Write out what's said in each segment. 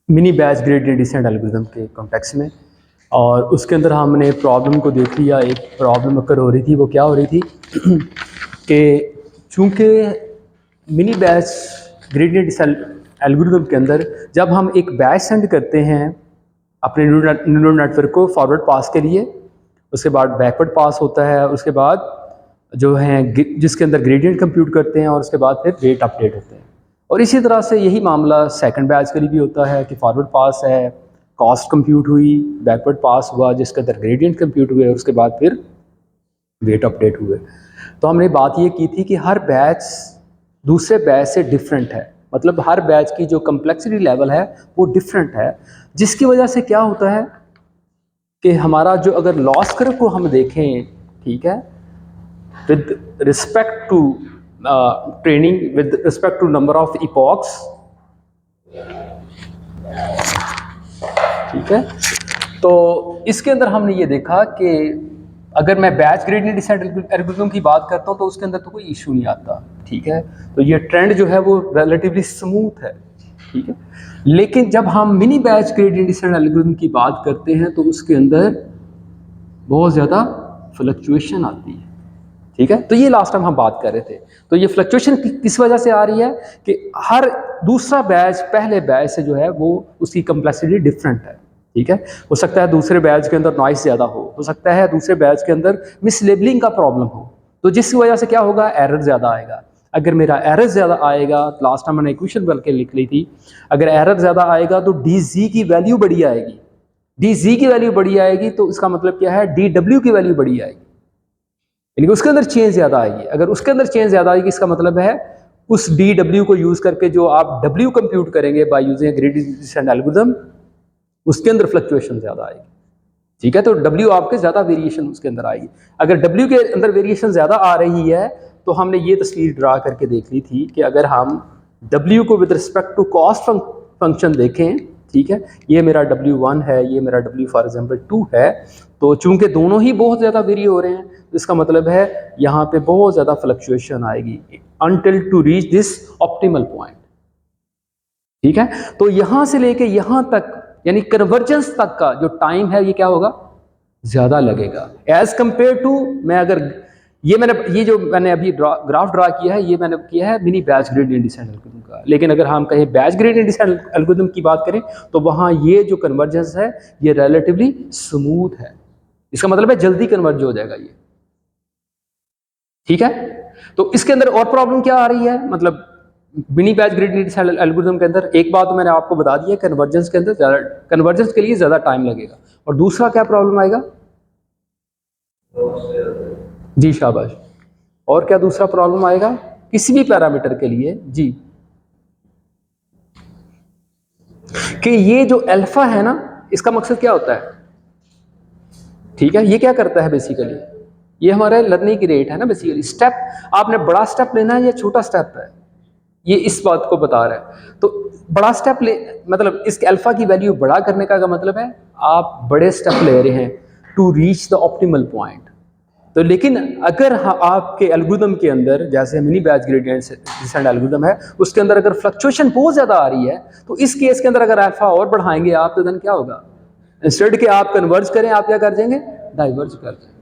Mini batch gradient descent algorithm के context में। और उसके अंदर हमने प्रॉब्लम को देख लिया। एक प्रॉब्लम अकर हो रही थी, वो क्या हो रही थी कि चूँकि mini batch gradient descent algorithm के अंदर जब हम एक बैच सेंड करते हैं अपने न्यूरल नेटवर्क को फॉरवर्ड पास के लिए, उसके बाद बैकवर्ड पास होता है, उसके बाद जो है जिसके अंदर ग्रेडियंट कंप्यूट करते हैं, और उसके बाद फिर वेट अपडेट होते हैं। और इसी तरह से यही मामला सेकंड बैच के लिए भी होता है कि फॉरवर्ड पास है, कॉस्ट कंप्यूट हुई, बैकवर्ड पास हुआ जिसके अंदर ग्रेडियंट कंप्यूट हुए, और उसके बाद फिर वेट अपडेट हुए। तो हमने बात ये की थी कि हर बैच दूसरे बैच से डिफरेंट है, मतलब हर बैच की जो कम्प्लेक्सिटी लेवल है वो डिफरेंट है, जिसकी वजह से क्या होता है कि हमारा जो अगर लॉस कर्व को हम देखें, ठीक है, with respect to training, with respect to number of epochs, ठीक है, तो इसके अंदर हमने ये देखा कि अगर मैं बैच ग्रेडियंट डिसेंट एल्गोरिथम की बात करता हूँ तो उसके अंदर तो कोई इशू नहीं आता, ठीक है, तो ये ट्रेंड जो है वो रिलेटिवली स्मूथ है, ठीक है। लेकिन जब हम mini batch gradient descent algorithm की बात करते हैं तो उसके अंदर बहुत ज़्यादा फ्लक्चुएशन आती है, ठीक है। तो ये लास्ट टाइम हम बात कर रहे थे। तो ये फ्लक्चुएशन किस वजह से आ रही है कि हर दूसरा बैच पहले बैच से जो है वो उसकी कम्प्लेक्सिटी डिफरेंट है, ठीक है। हो सकता है दूसरे बैच के अंदर नॉइस ज़्यादा हो सकता है दूसरे बैच के अंदर मिसलेबलिंग का प्रॉब्लम हो, तो जिसकी वजह से क्या होगा, एरर ज़्यादा आएगा। अगर मेरा एरर ज़्यादा आएगा, लास्ट टाइम मैंने इक्वेशन बन के लिख ली थी, अगर एरर ज़्यादा आएगा तो डी जी की वैल्यू बड़ी आएगी, डी जी की वैल्यू बड़ी आएगी तो इसका मतलब क्या है, डी डब्ल्यू की वैल्यू बड़ी आएगी, यानी कि उसके अंदर चेंज ज़्यादा आएगी। अगर उसके अंदर चेंज ज़्यादा आएगी इसका मतलब है उस डी डब्ल्यू को यूज़ करके जो आप डब्ल्यू कंप्यूट करेंगे by using gradient descent algorithm, उसके अंदर फ्लक्चुएशन ज़्यादा आएगी, ठीक है। तो डब्ल्यू आपके ज़्यादा वेरिएशन उसके अंदर आएगी। अगर डब्ल्यू के अंदर वेरिएशन ज़्यादा आ रही है तो हमने ये तस्वीर ड्रा करके देख ली थी कि अगर हम डब्ल्यू को with respect to cost function देखें, ठीक है, ये मेरा W1 है, ये मेरा W फॉर एग्जाम्पल 2 है, तो चूंकि दोनों ही बहुत ज़्यादा वेरी हो रहे हैं तो इसका मतलब है यहाँ पे बहुत ज़्यादा फ्लक्चुएशन आएगी until to reach this optimal point, ठीक है। तो यहाँ से लेके यहाँ तक यानी कन्वर्जेंस तक का जो टाइम है ये क्या होगा, ज़्यादा लगेगा एज कंपेयर टू, मैं अगर ये जो मैंने अभी ग्राफ ड्रा किया है ये मैंने किया है mini batch gradient descent algorithm का। लेकिन अगर हम कहें बैच ग्रेडियंट डिसेंट एल्गोरिथम की बात करें तो वहाँ ये जो कन्वर्जेंस है ये रिलेटिवली स्मूथ है, इसका मतलब है जल्दी कन्वर्ज हो जाएगा ये, ठीक है। तो इसके अंदर और प्रॉब्लम क्या आ रही है, मतलब mini batch gradient descent algorithm के अंदर एक बात तो मैंने आपको बता दी है, कन्वर्जेंस के अंदर ज़्यादा, कन्वर्जेंस के लिए ज़्यादा टाइम लगेगा। और दूसरा क्या प्रॉब्लम आएगा, जी शाबाश, और क्या दूसरा प्रॉब्लम आएगा किसी भी पैरामीटर के लिए, जी, कि ये जो अल्फा है ना इसका मकसद क्या होता है, ठीक है, ये क्या करता है बेसिकली, ये हमारा लर्निंग की रेट है ना बेसिकली, स्टेप आपने बड़ा स्टेप लेना है या छोटा स्टेप है, ये इस बात को बता रहा है। तो बड़ा स्टेप ले मतलब इस अल्फा की वैल्यू बड़ा करने का मतलब है आप बड़े स्टेप ले रहे हैं to reach the optimal point. तो लेकिन अगर आपके एल्गोरिथम के अंदर जैसे mini batch gradient descent algorithm है उसके अंदर अगर फ्लक्चुएशन बहुत ज़्यादा आ रही है तो इस केस के अंदर अगर अल्फा और बढ़ाएंगे आप तो देन क्या होगा, इंस्टेड के आप कन्वर्ज करें आप क्या कर देंगे, डाइवर्ज कर देंगे,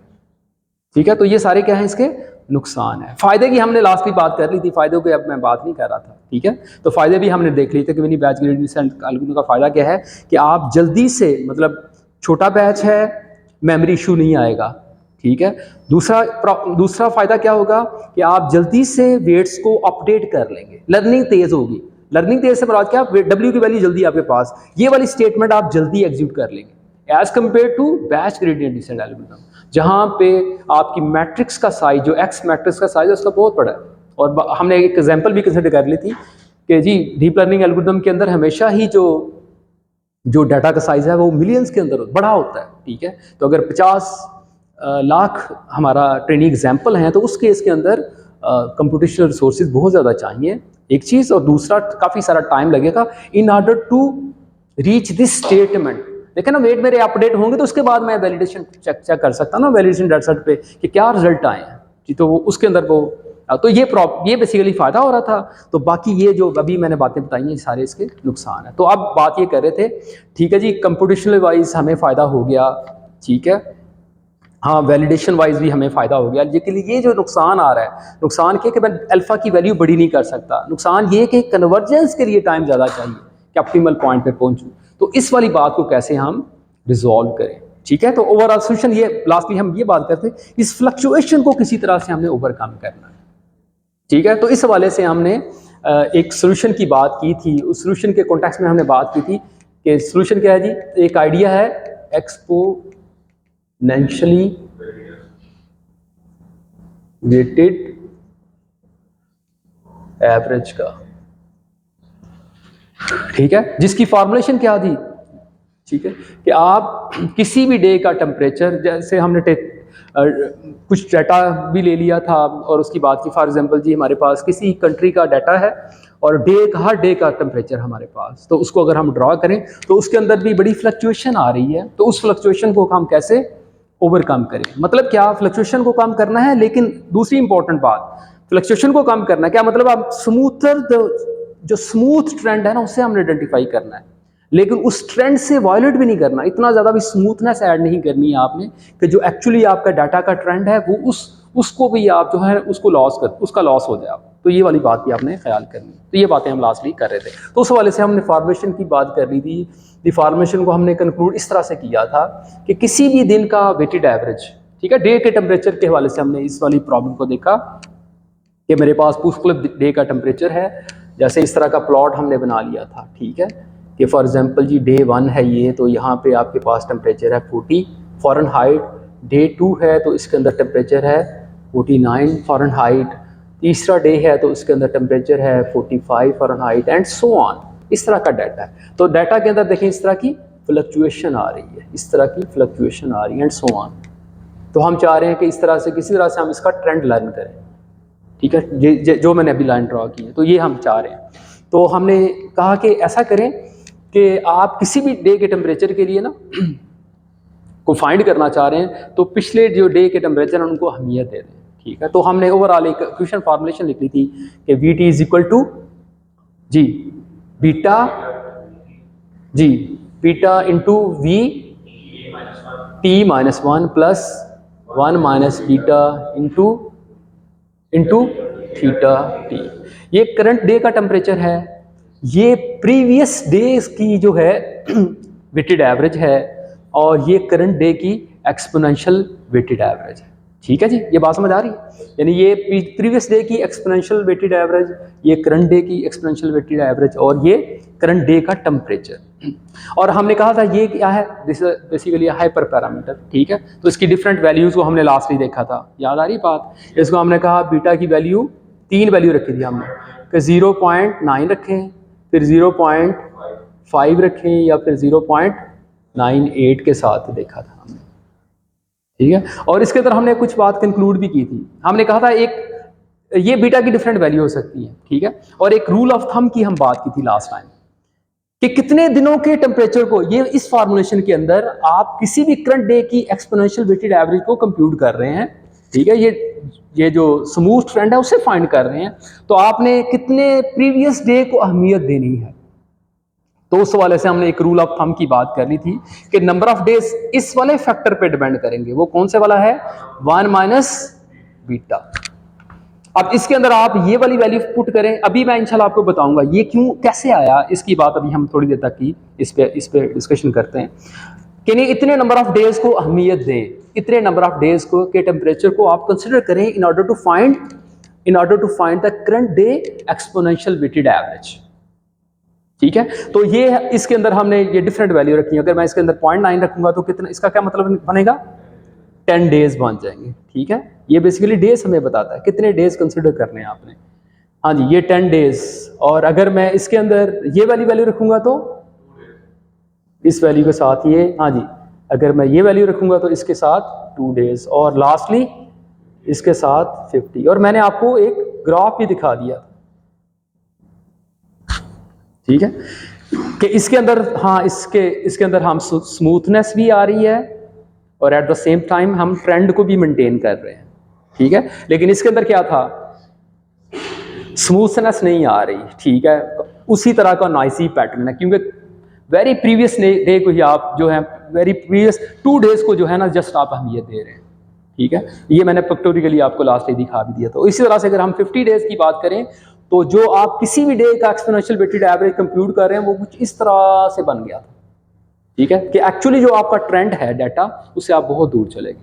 ठीक है। तो ये सारे क्या है इसके नुकसान है। फायदे की हमने लास्ट की बात कर ली थी, फायदों की अब मैं बात नहीं कर रहा था, ठीक है। तो फायदे भी हमने देख लिए थे कि mini batch gradient descent algorithm का फायदा क्या है कि आप जल्दी से, मतलब छोटा बैच है मेमोरी इशू नहीं आएगा, ठीक है। दूसरा फायदा क्या होगा कि आप जल्दी से वेट्स को अपडेट कर लेंगे, लर्निंग तेज होगी। लर्निंग तेज से मुराद क्या, डब्ल्यू की वैल्यू जल्दी आपके पास, ये वाली स्टेटमेंट आप जल्दी एग्जीक्यूट कर लेंगे as compare to batch gradient descent algorithm जहां पे आपकी मैट्रिक्स का साइज, जो एक्स मैट्रिक्स का साइज है उसका बहुत बड़ा है। और हमने एक एग्जांपल भी कंसिडर कर ली थी कि जी डीप लर्निंग एल्गोरिथम के अंदर हमेशा ही जो डाटा का साइज है वो मिलियंस के अंदर बड़ा होता है, ठीक है। तो अगर 50 लाख हमारा ट्रेनिंग एग्जाम्पल हैं तो उस केस के अंदर कंप्यूटेशनल रिसोर्सेज बहुत ज़्यादा चाहिए, एक चीज़, और दूसरा काफ़ी सारा टाइम लगेगा in order to reach this statement. देखिए ना, वेट मेरे अपडेट होंगे तो उसके बाद मैं वैलिडेशन चेक कर सकता हूँ ना वैलिडेशन डेटा सेट पे कि क्या रिजल्ट आए हैं जी, तो वो उसके अंदर वो तो ये बेसिकली फ़ायदा हो रहा था। तो बाकी ये जो अभी मैंने बातें बताई हैं सारे इसके नुकसान हैं। तो अब बात ये कर रहे थे, ठीक है जी, कंप्यूटेशनल वाइज हमें फ़ायदा हो गया, ठीक है, हाँ वैलिडेशन वाइज भी हमें फ़ायदा हो गया, लेकिन ये जो नुकसान आ रहा है, नुकसान क्या कि मैं अल्फ़ा की वैल्यू बड़ी नहीं कर सकता, नुकसान ये कि कन्वर्जेंस के लिए टाइम ज़्यादा चाहिए कि ऑप्टिमल पॉइंट पे पहुंचूं। तो इस वाली बात को कैसे हम रिजॉल्व करें, ठीक है। तो ओवरऑल सोल्यूशन ये लास्टली हम ये बात करते हैं, इस फ्लक्चुएशन को किसी तरह से हमने ओवरकम करना है, ठीक है। तो इस हवाले से हमने एक सोल्यूशन की बात की थी, उस सोल्यूशन के कॉन्टेक्स्ट में हमने बात की थी कि सोल्यूशन क्या है जी, एक आइडिया है एक्सपोनेंशियली वेटेड एवरेज का, ठीक है, जिसकी फॉर्मुलेशन क्या थी, ठीक है, कि आप किसी भी डे का टेम्परेचर, जैसे हमने कुछ डाटा भी ले लिया था और उसकी बात की, फॉर एग्जांपल जी हमारे पास किसी कंट्री का डाटा है और हर डे का टेम्परेचर हमारे पास, तो उसको अगर हम ड्रॉ करें तो उसके अंदर भी बड़ी फ्लक्चुएशन आ रही है, तो उस फ्लक्चुएशन को हम कैसे ओवरकम करें, मतलब क्या फ्लक्चुएशन को कम करना है, लेकिन दूसरी इंपॉर्टेंट बात, फ्लक्चुएशन को कम करना है क्या मतलब, आप जो स्मूथ ट्रेंड है ना उसे हमने आइडेंटिफाई करना है, लेकिन उस ट्रेंड से वायलेट भी नहीं करना, इतना ज़्यादा भी स्मूथनेस ऐड नहीं करनी है आपने कि जो एक्चुअली आपका डाटा का ट्रेंड है वो उसको भी आप जो है उसका लॉस हो जाए आप, तो ये वाली बात भी आपने ख्याल करनी। तो ये बातें हम लास्टली कर रहे थे, तो उस हवाले से हमने फॉर्मेशन की बात कर रही थी। फॉर्मेशन को हमने कंक्लूड इस तरह से किया था कि किसी भी दिन का वेटेड एवरेज, ठीक है, डे के टेम्परेचर के हवाले से हमने इस वाली प्रॉब्लम को देखा कि मेरे पास पर्टिकुलर डे का टेम्परेचर है, जैसे इस तरह का प्लॉट हमने बना लिया था, ठीक है, कि फॉर एग्जांपल जी डे 1 है ये, तो यहाँ पे आपके पास टेम्परेचर है 40 फ़ारेनहाइट, डे 2 है तो इसके अंदर टेम्परेचर है 49 फ़ारेनहाइट, तीसरा डे है तो इसके अंदर टेम्परेचर है 45 फ़ारेनहाइट एंड सो ऑन, इस तरह का डाटा है। तो डाटा के अंदर देखें इस तरह की फ्लक्चुएशन आ रही है, इस तरह की फ्लक्चुएशन आ रही है एंड सो ऑन। तो हम चाह रहे हैं कि इस तरह से किसी तरह से हम इसका ट्रेंड लर्न करें, ठीक है, जो मैंने अभी लाइन ड्रॉ की है, तो ये हम चाह रहे हैं। तो हमने कहा कि ऐसा करें कि आप किसी भी डे के टेम्परेचर के लिए ना को फाइंड करना चाह रहे हैं, तो पिछले जो डे के टेम्परेचर हैं उनको अहमियत दे दें, ठीक है। तो हमने ओवरऑल एक क्वेश्चन फॉर्मुलेशन लिख ली थी कि V T is equal to जी बीटा, जी beta into V T minus 1 plus 1 minus beta into theta T. ये करंट डे का टेम्परेचर है, ये प्रीवियस डेज की जो है वेटेड एवरेज है, और ये करंट डे की एक्सपोनेंशियल वेटेड एवरेज है, ठीक है जी, ये बात समझ आ रही है। यानी ये प्रीवियस डे की एक्सपोनेंशियल वेटेड एवरेज, ये करंट डे की एक्सपोनेंशियल वेटेड एवरेज, और ये करंट डे का टेम्परेचर। और हमने कहा था ये क्या है, दिस बेसिकली हाइपर पैरामीटर, ठीक है। तो इसकी डिफरेंट वैल्यूज़ को हमने लास्ट में देखा था, याद आ रही बात। इसको हमने कहा बीटा की वैल्यू 3 वैल्यू रखी थी हमने, कि 0.9 रखें, फिर 0.5 रखें, या फिर 0.98 के साथ देखा था हमने, ठीक है। और इसके अंदर हमने कुछ बात कंक्लूड भी की थी, हमने कहा था एक ये बीटा की डिफरेंट वैल्यू हो सकती है, ठीक है, और एक रूल ऑफ थंब की हम बात की थी लास्ट टाइम कि कितने दिनों के टेम्परेचर को, ये इस फॉर्मुलेशन के अंदर आप किसी भी करंट डे की एक्सपोनेंशियल वेटेड एवरेज को कंप्यूट कर रहे हैं, ठीक है, ये जो स्मूथ ट्रेंड है उसे फाइंड कर रहे हैं, तो आपने कितने प्रीवियस डे को अहमियत देनी है। तो उस वाले से हमने एक रूल ऑफ थंब की बात कर ली थी कि नंबर ऑफ डेज इस वाले फैक्टर पे डिपेंड करेंगे, वो कौन से वाला है, 1 माइनस बीटा। अब इसके अंदर आप ये वाली वैल्यू पुट करें, अभी मैं इंशाल्लाह आपको बताऊंगा ये क्यों कैसे आया, इसकी बात अभी हम थोड़ी देर तक की इस पे डिस्कशन करते हैं कि नहीं, इतने नंबर ऑफ डेज को अहमियत दें, इतने नंबर ऑफ डेज को के टेम्परेचर को आप कंसिडर करें in order to find the current day exponential weighted average, ठीक है। तो ये इसके अंदर हमने ये डिफरेंट वैल्यू रखी है, अगर मैं इसके अंदर 0.9 रखूंगा तो कितना, इसका क्या मतलब बनेगा, 10 डेज बन जाएंगे, ठीक है। ये बेसिकली डेज हमें बताता है कितने डेज कंसिडर करने हैं आपने, हाँ जी, ये 10 डेज। और अगर मैं इसके अंदर ये वाली वैल्यू रखूंगा तो इस वैल्यू के साथ ये, हाँ जी, अगर मैं ये वैल्यू रखूंगा तो इसके साथ 2 डेज, और लास्टली इसके साथ 50। और मैंने आपको एक ग्राफ भी दिखा दिया, ठीक है, कि इसके अंदर, हाँ, इसके अंदर हम स्मूथनेस भी आ रही है और एट द सेम टाइम हम ट्रेंड को भी मेंटेन कर रहे हैं, ठीक है। लेकिन इसके अंदर क्या था स्मूथनेस नहीं आ रही, ठीक है, उसी तरह का नॉइसी पैटर्न है, क्योंकि वेरी प्रीवियस डे को ही आप जो है वेरी प्रीवियस 2 डेज को जो है ना जस्ट आप अहमियत दे रहे हैं, ठीक है। ये मैंने पिक्टोरियली आपको लास्ट डे दिखा भी दिया। तो इसी तरह से अगर हम 50 डेज की बात करें तो जो आप किसी भी डे का एक्सपोनेंशियल वेटेड एवरेज कंप्यूट कर रहे हैं वो कुछ इस तरह से बन गया था, ठीक है, कि एक्चुअली जो आपका ट्रेंड है डाटा उससे आप बहुत दूर चले गए।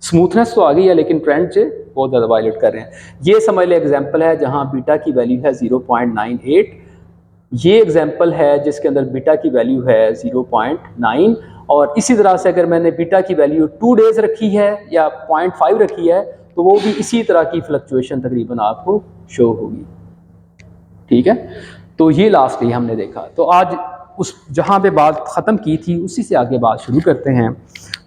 स्मूथनेस तो आ गई है लेकिन ट्रेंड से बहुत ज़्यादा वायलेट कर रहे हैं। ये समझ ले एग्जाम्पल है जहाँ बीटा की वैल्यू है 0.98, ये एग्जाम्पल है जिसके अंदर बीटा की वैल्यू है 0.9, और इसी तरह से अगर मैंने बीटा की वैल्यू 2 डेज रखी है या 0.5 रखी है तो वो भी इसी तरह की फ्लक्चुएशन तकरीबन आपको शो होगी, ठीक है। तो ये लास्ट डे हमने देखा। तो आज उस जहाँ पे बात ख़त्म की थी उसी से आगे बात शुरू करते हैं।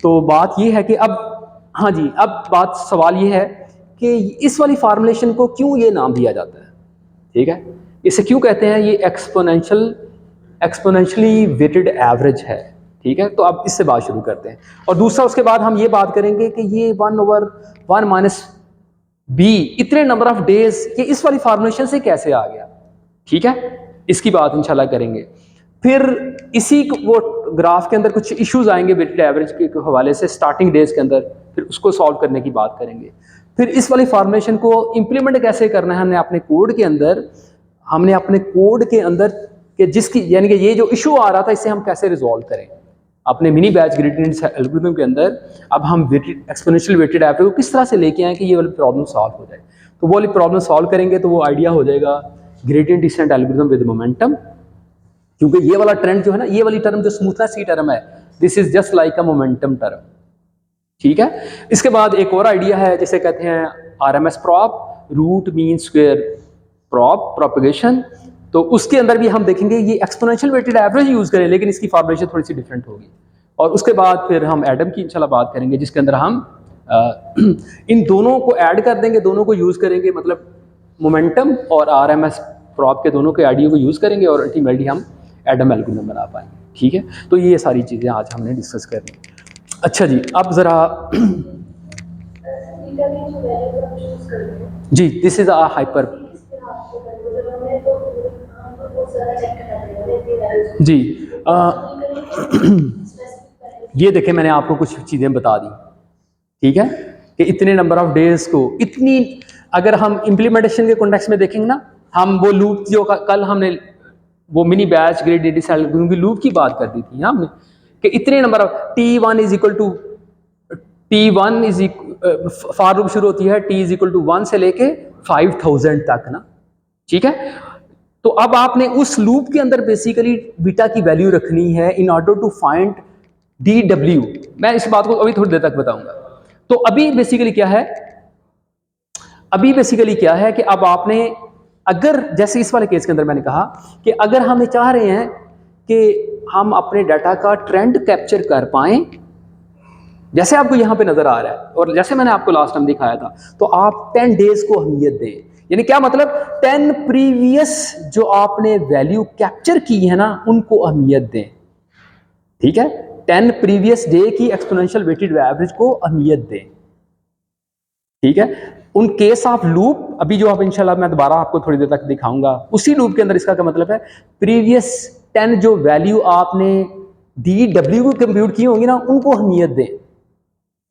तो बात ये है कि अब हाँ जी, अब बात सवाल ये है कि इस वाली फार्मूलेशन को क्यों ये नाम दिया जाता है, ठीक है, इसे क्यों कहते हैं, ये एक्सपोनेंशियली वेटेड एवरेज है, ठीक है। तो अब इससे बात शुरू करते हैं। और दूसरा उसके बाद हम ये बात करेंगे कि ये 1/1 माइनस बी इतने नंबर ऑफ डेज ये इस वाली फार्मूलेशन से कैसे आ गया, ठीक है, इसकी बात इंशाल्लाह करेंगे। फिर इसी वो ग्राफ के अंदर कुछ इश्यूज आएंगे वेटेड एवरेज के हवाले से स्टार्टिंग डेज के अंदर, फिर उसको सॉल्व करने की बात करेंगे। फिर इस वाली फार्मूलेशन को इम्प्लीमेंट कैसे करना है हमने अपने कोड के अंदर कि जिसकी यानी कि ये जो इशू आ रहा था इसे हम कैसे रिजॉल्व करें अपने मिनी बैच ग्रेडिएंट एल्गोरिथम के अंदर। अब हम एक्सपोनेंशियल वेटेड एवरेज को किस तरह से लेके आए कि ये वाली प्रॉब्लम सॉल्व हो जाए। तो वो वाली प्रॉब्लम सॉल्व करेंगे तो वो आइडिया हो जाएगा gradient descent algorithm with momentum, क्योंकि ये वाला ट्रेंड जो है ना, ये वाली टर्म जो स्मूथनेस की टर्म है, this is just like a momentum term, ठीक है। इसके बाद एक और आइडिया है जिसे कहते हैं RMS prop, root mean square prop propagation. तो उसके अंदर भी हम देखेंगे ये एक्सपोनेंशियल वेटेड एवरेज यूज करें लेकिन इसकी फॉर्मुलेशन थोड़ी सी डिफरेंट होगी। और उसके बाद फिर हम एडम की इंशाल्लाह बात करेंगे जिसके अंदर हम इन दोनों को ऐड कर देंगे, दोनों को यूज करेंगे, मतलब मोमेंटम और आरएमएस प्रॉप के दोनों के आइडिया को यूज करेंगे और अल्टीमेटली हम एडम एल्गोरिथम बना पाएंगे, ठीक है। तो ये सारी चीज़ें आज हमने डिस्कस करनी। अच्छा जी, अब ज़रा जी, दिस इज अ हाइपर जी ये देखें मैंने आपको कुछ चीज़ें बता दी, ठीक है, कि इतने नंबर ऑफ डेज को इतनी, अगर हम इम्प्लीमेंटेशन के कॉन्टेक्स्ट में देखेंगे ना, हम वो लूप जो कल हमने वो मिनी बैच ग्रेडेड एल्गोरिथम की लूप की बात कर दी थी हमने कि इतने number of T1 is equal to T1 is for loop शुरू होती है T इज इक्वल टू 1 से लेके 5000 तक ना, ठीक है। तो अब आपने उस लूप के अंदर बेसिकली बीटा की वैल्यू रखनी है in order to find DW। मैं इस बात को अभी थोड़ी देर तक बताऊंगा। तो अभी बेसिकली क्या है कि अब आपने अगर जैसे इस वाले केस के अंदर मैंने कहा कि अगर हम चाह रहे हैं कि हम अपने डाटा का ट्रेंड कैप्चर कर पाएं जैसे आपको यहां पे नजर आ रहा है और जैसे मैंने आपको लास्ट टाइम दिखाया था, तो आप 10 डेज को अहमियत दें। यानी क्या मतलब, 10 प्रीवियस जो आपने वैल्यू कैप्चर की है ना उनको अहमियत दें, ठीक है। 10 प्रीवियस डे की एक्सपोनेंशियल वेटेड एवरेज को अहमियत दें, ठीक है। उन केस ऑफ लूप अभी जो आप इंशाल्लाह मैं दोबारा आपको थोड़ी देर तक दिखाऊंगा, उसी लूप के अंदर इसका क्या मतलब है, प्रीवियस 10 जो वैल्यू आपने DW को कंप्यूट की होंगी ना उनको अहमियत दें,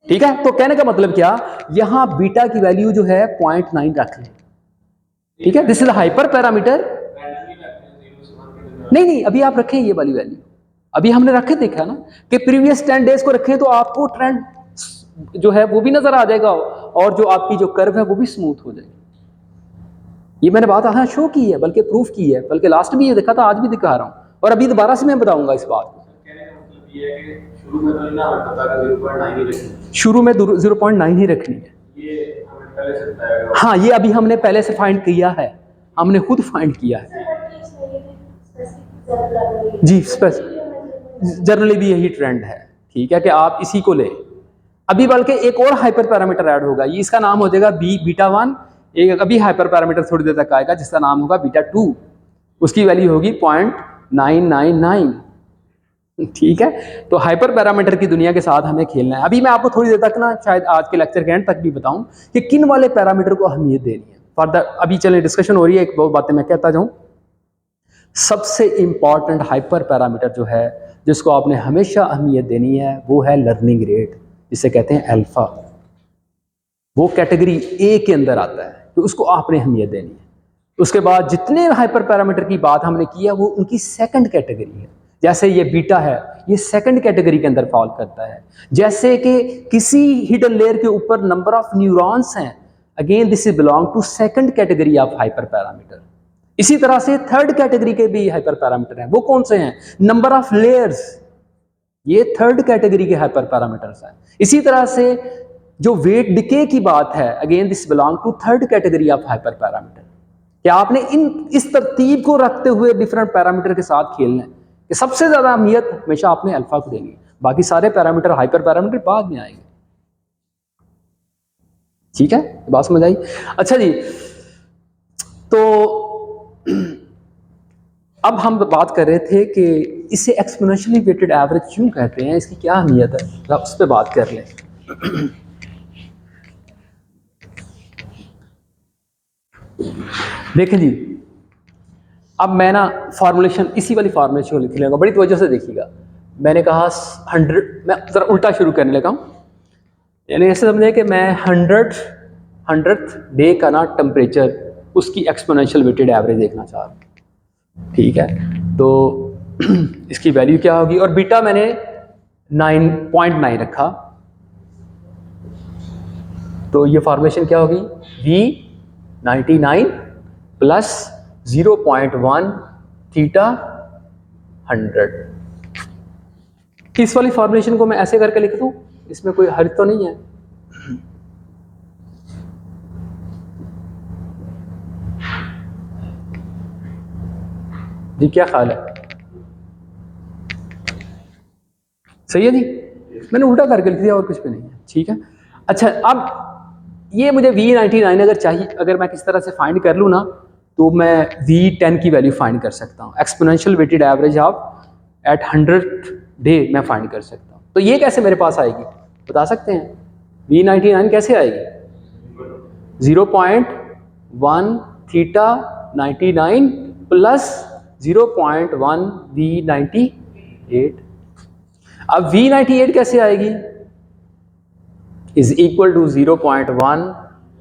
ठीक है। तो कहने का मतलब क्या, यहां बीटा की वैल्यू जो है 0.9 रख लें, ठीक है। This is hyper parameter. नहीं, अभी आप रखें ये वाली वैल्यू, अभी हमने रखे देखा ना कि प्रीवियस 10 डेज को रखें तो आपको ट्रेंड जो है वो भी नजर आ जाएगा और जो आपकी जो कर्व है वो भी स्मूथ हो जाएगी। ये मैंने बात हाँ शो की है, बल्कि प्रूफ की है, बल्कि लास्ट भी ये देखा था, आज भी दिखा रहा हूं और अभी दोबारा से मैं बताऊंगा इस बात को। शुरू में 0.9 ही रखनी है। हाँ, ये अभी हमने पहले से फाइंड किया है, हमने खुद फाइंड किया है जी। जनरली भी यही ट्रेंड है, ठीक है, कि आप इसी को ले। अभी बल्कि एक और हाइपर पैरामीटर ऐड होगा, ये इसका नाम हो जाएगा बीटा1। एक अभी हाइपर पैरामीटर थोड़ी देर तक आएगा जिसका नाम होगा बीटा2, उसकी वैल्यू होगी 0.999, ठीक है। तो हाइपर पैरामीटर की दुनिया के साथ हमें खेलना है। अभी मैं आपको थोड़ी देर तक ना शायद आज के लेक्चर के एंड तक भी बताऊं कि किन वाले पैरामीटर को अहमियत देनी है। फॉर द अभी चले डिस्कशन हो रही है, एक दो बातें मैं कहता जाऊँ। सबसे इम्पॉर्टेंट हाइपर पैरामीटर जो है जिसको आपने हमेशा अहमियत देनी है वो है लर्निंग रेट, जिसे कहते हैं अल्फा। वो कैटेगरी ए के अंदर आता है, तो उसको आपने अहमियत देनी है। उसके बाद जितने हाइपर पैरामीटर की बात हमने की है वो उनकी सेकंड कैटेगरी है। जैसे ये बीटा है, ये सेकंड कैटेगरी के अंदर फॉल करता है। जैसे कि किसी हिडन लेयर के ऊपर नंबर ऑफ न्यूरॉन्स हैं, again this is belong to second category of hyper parameter. इसी तरह से थर्ड कैटेगरी के भी हाइपर पैरामीटर हैं, वो कौन से हैं? नंबर ऑफ लेयर्स, ये थर्ड कैटेगरी के हाइपर पैरामीटर्स हैं। इसी तरह से जो वेट डिके की बात है, again this belong to third category of hyper parameter. क्या आपने इस तरतीब को रखते हुए डिफरेंट पैरामीटर के साथ खेलना है कि सबसे ज्यादा अहमियत हमेशा आपने अल्फा को देनी है, बाकी सारे पैरामीटर हाइपर पैरामीटर बाद में आएंगे। ठीक है, बात समझ आई? अच्छा जी, तो अब हम बात कर रहे थे कि इसे एक्सपोनेंशियली वेटेड एवरेज क्यों कहते हैं, इसकी क्या अहमियत है, उस पर बात कर लें। देखें जी, अब मैं ना फॉर्मुलेशन इसी वाली फॉर्मुलेशन को लिख लूँगा, बड़ी तवज्जो से देखिएगा। मैंने कहा 100, मैं जरा उल्टा शुरू करने लगा हूँ, यानी ऐसे समझे कि मैं 100th डे का ना टेम्परेचर, उसकी एक्सपोनेंशियल वेटेड एवरेज देखना चाह रहा हूँ। ठीक है, तो इसकी वैल्यू क्या होगी, और बीटा मैंने 9.9 रखा, तो ये फॉर्मुलेशन क्या होगी, V99 प्लस 0.1 थीटा 100। इस वाली फॉर्मुलेशन को मैं ऐसे करके लिख दूं, इसमें कोई हर्ज तो नहीं है। जी क्या ख्याल है, सही है जी? मैंने उल्टा करके लिख दिया और कुछ भी नहीं है। ठीक है, अच्छा, अब ये मुझे V99 अगर चाहिए, अगर मैं किस तरह से फाइंड कर लूँ ना, तो मैं V10 की वैल्यू फाइंड कर सकता हूँ। Exponential weighted average of at 100th day मैं फाइंड कर सकता हूँ। तो ये कैसे मेरे पास आएगी, बता सकते हैं? V99 कैसे आएगी? 0.1 थीटा 99 प्लस 0.1 V98। अब V98 कैसे आएगी? Is equal to 0.1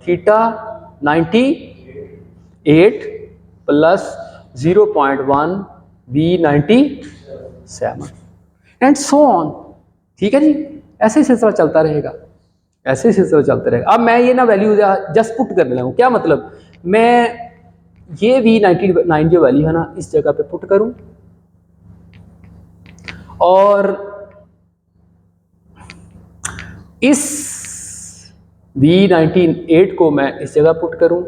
theta 98 plus 0.1 V97 and so on. ठीक है जी, ऐसे ही सिलसिला चलता रहेगा, ऐसे ही सिलसिला चलता रहेगा। अब मैं ये ना वैल्यू जस्ट पुट करने लगूँ, क्या मतलब, मैं ये V99 जो वैल्यू है ना, इस जगह पे पुट करूं, और इस V98 को मैं इस जगह पुट करूं,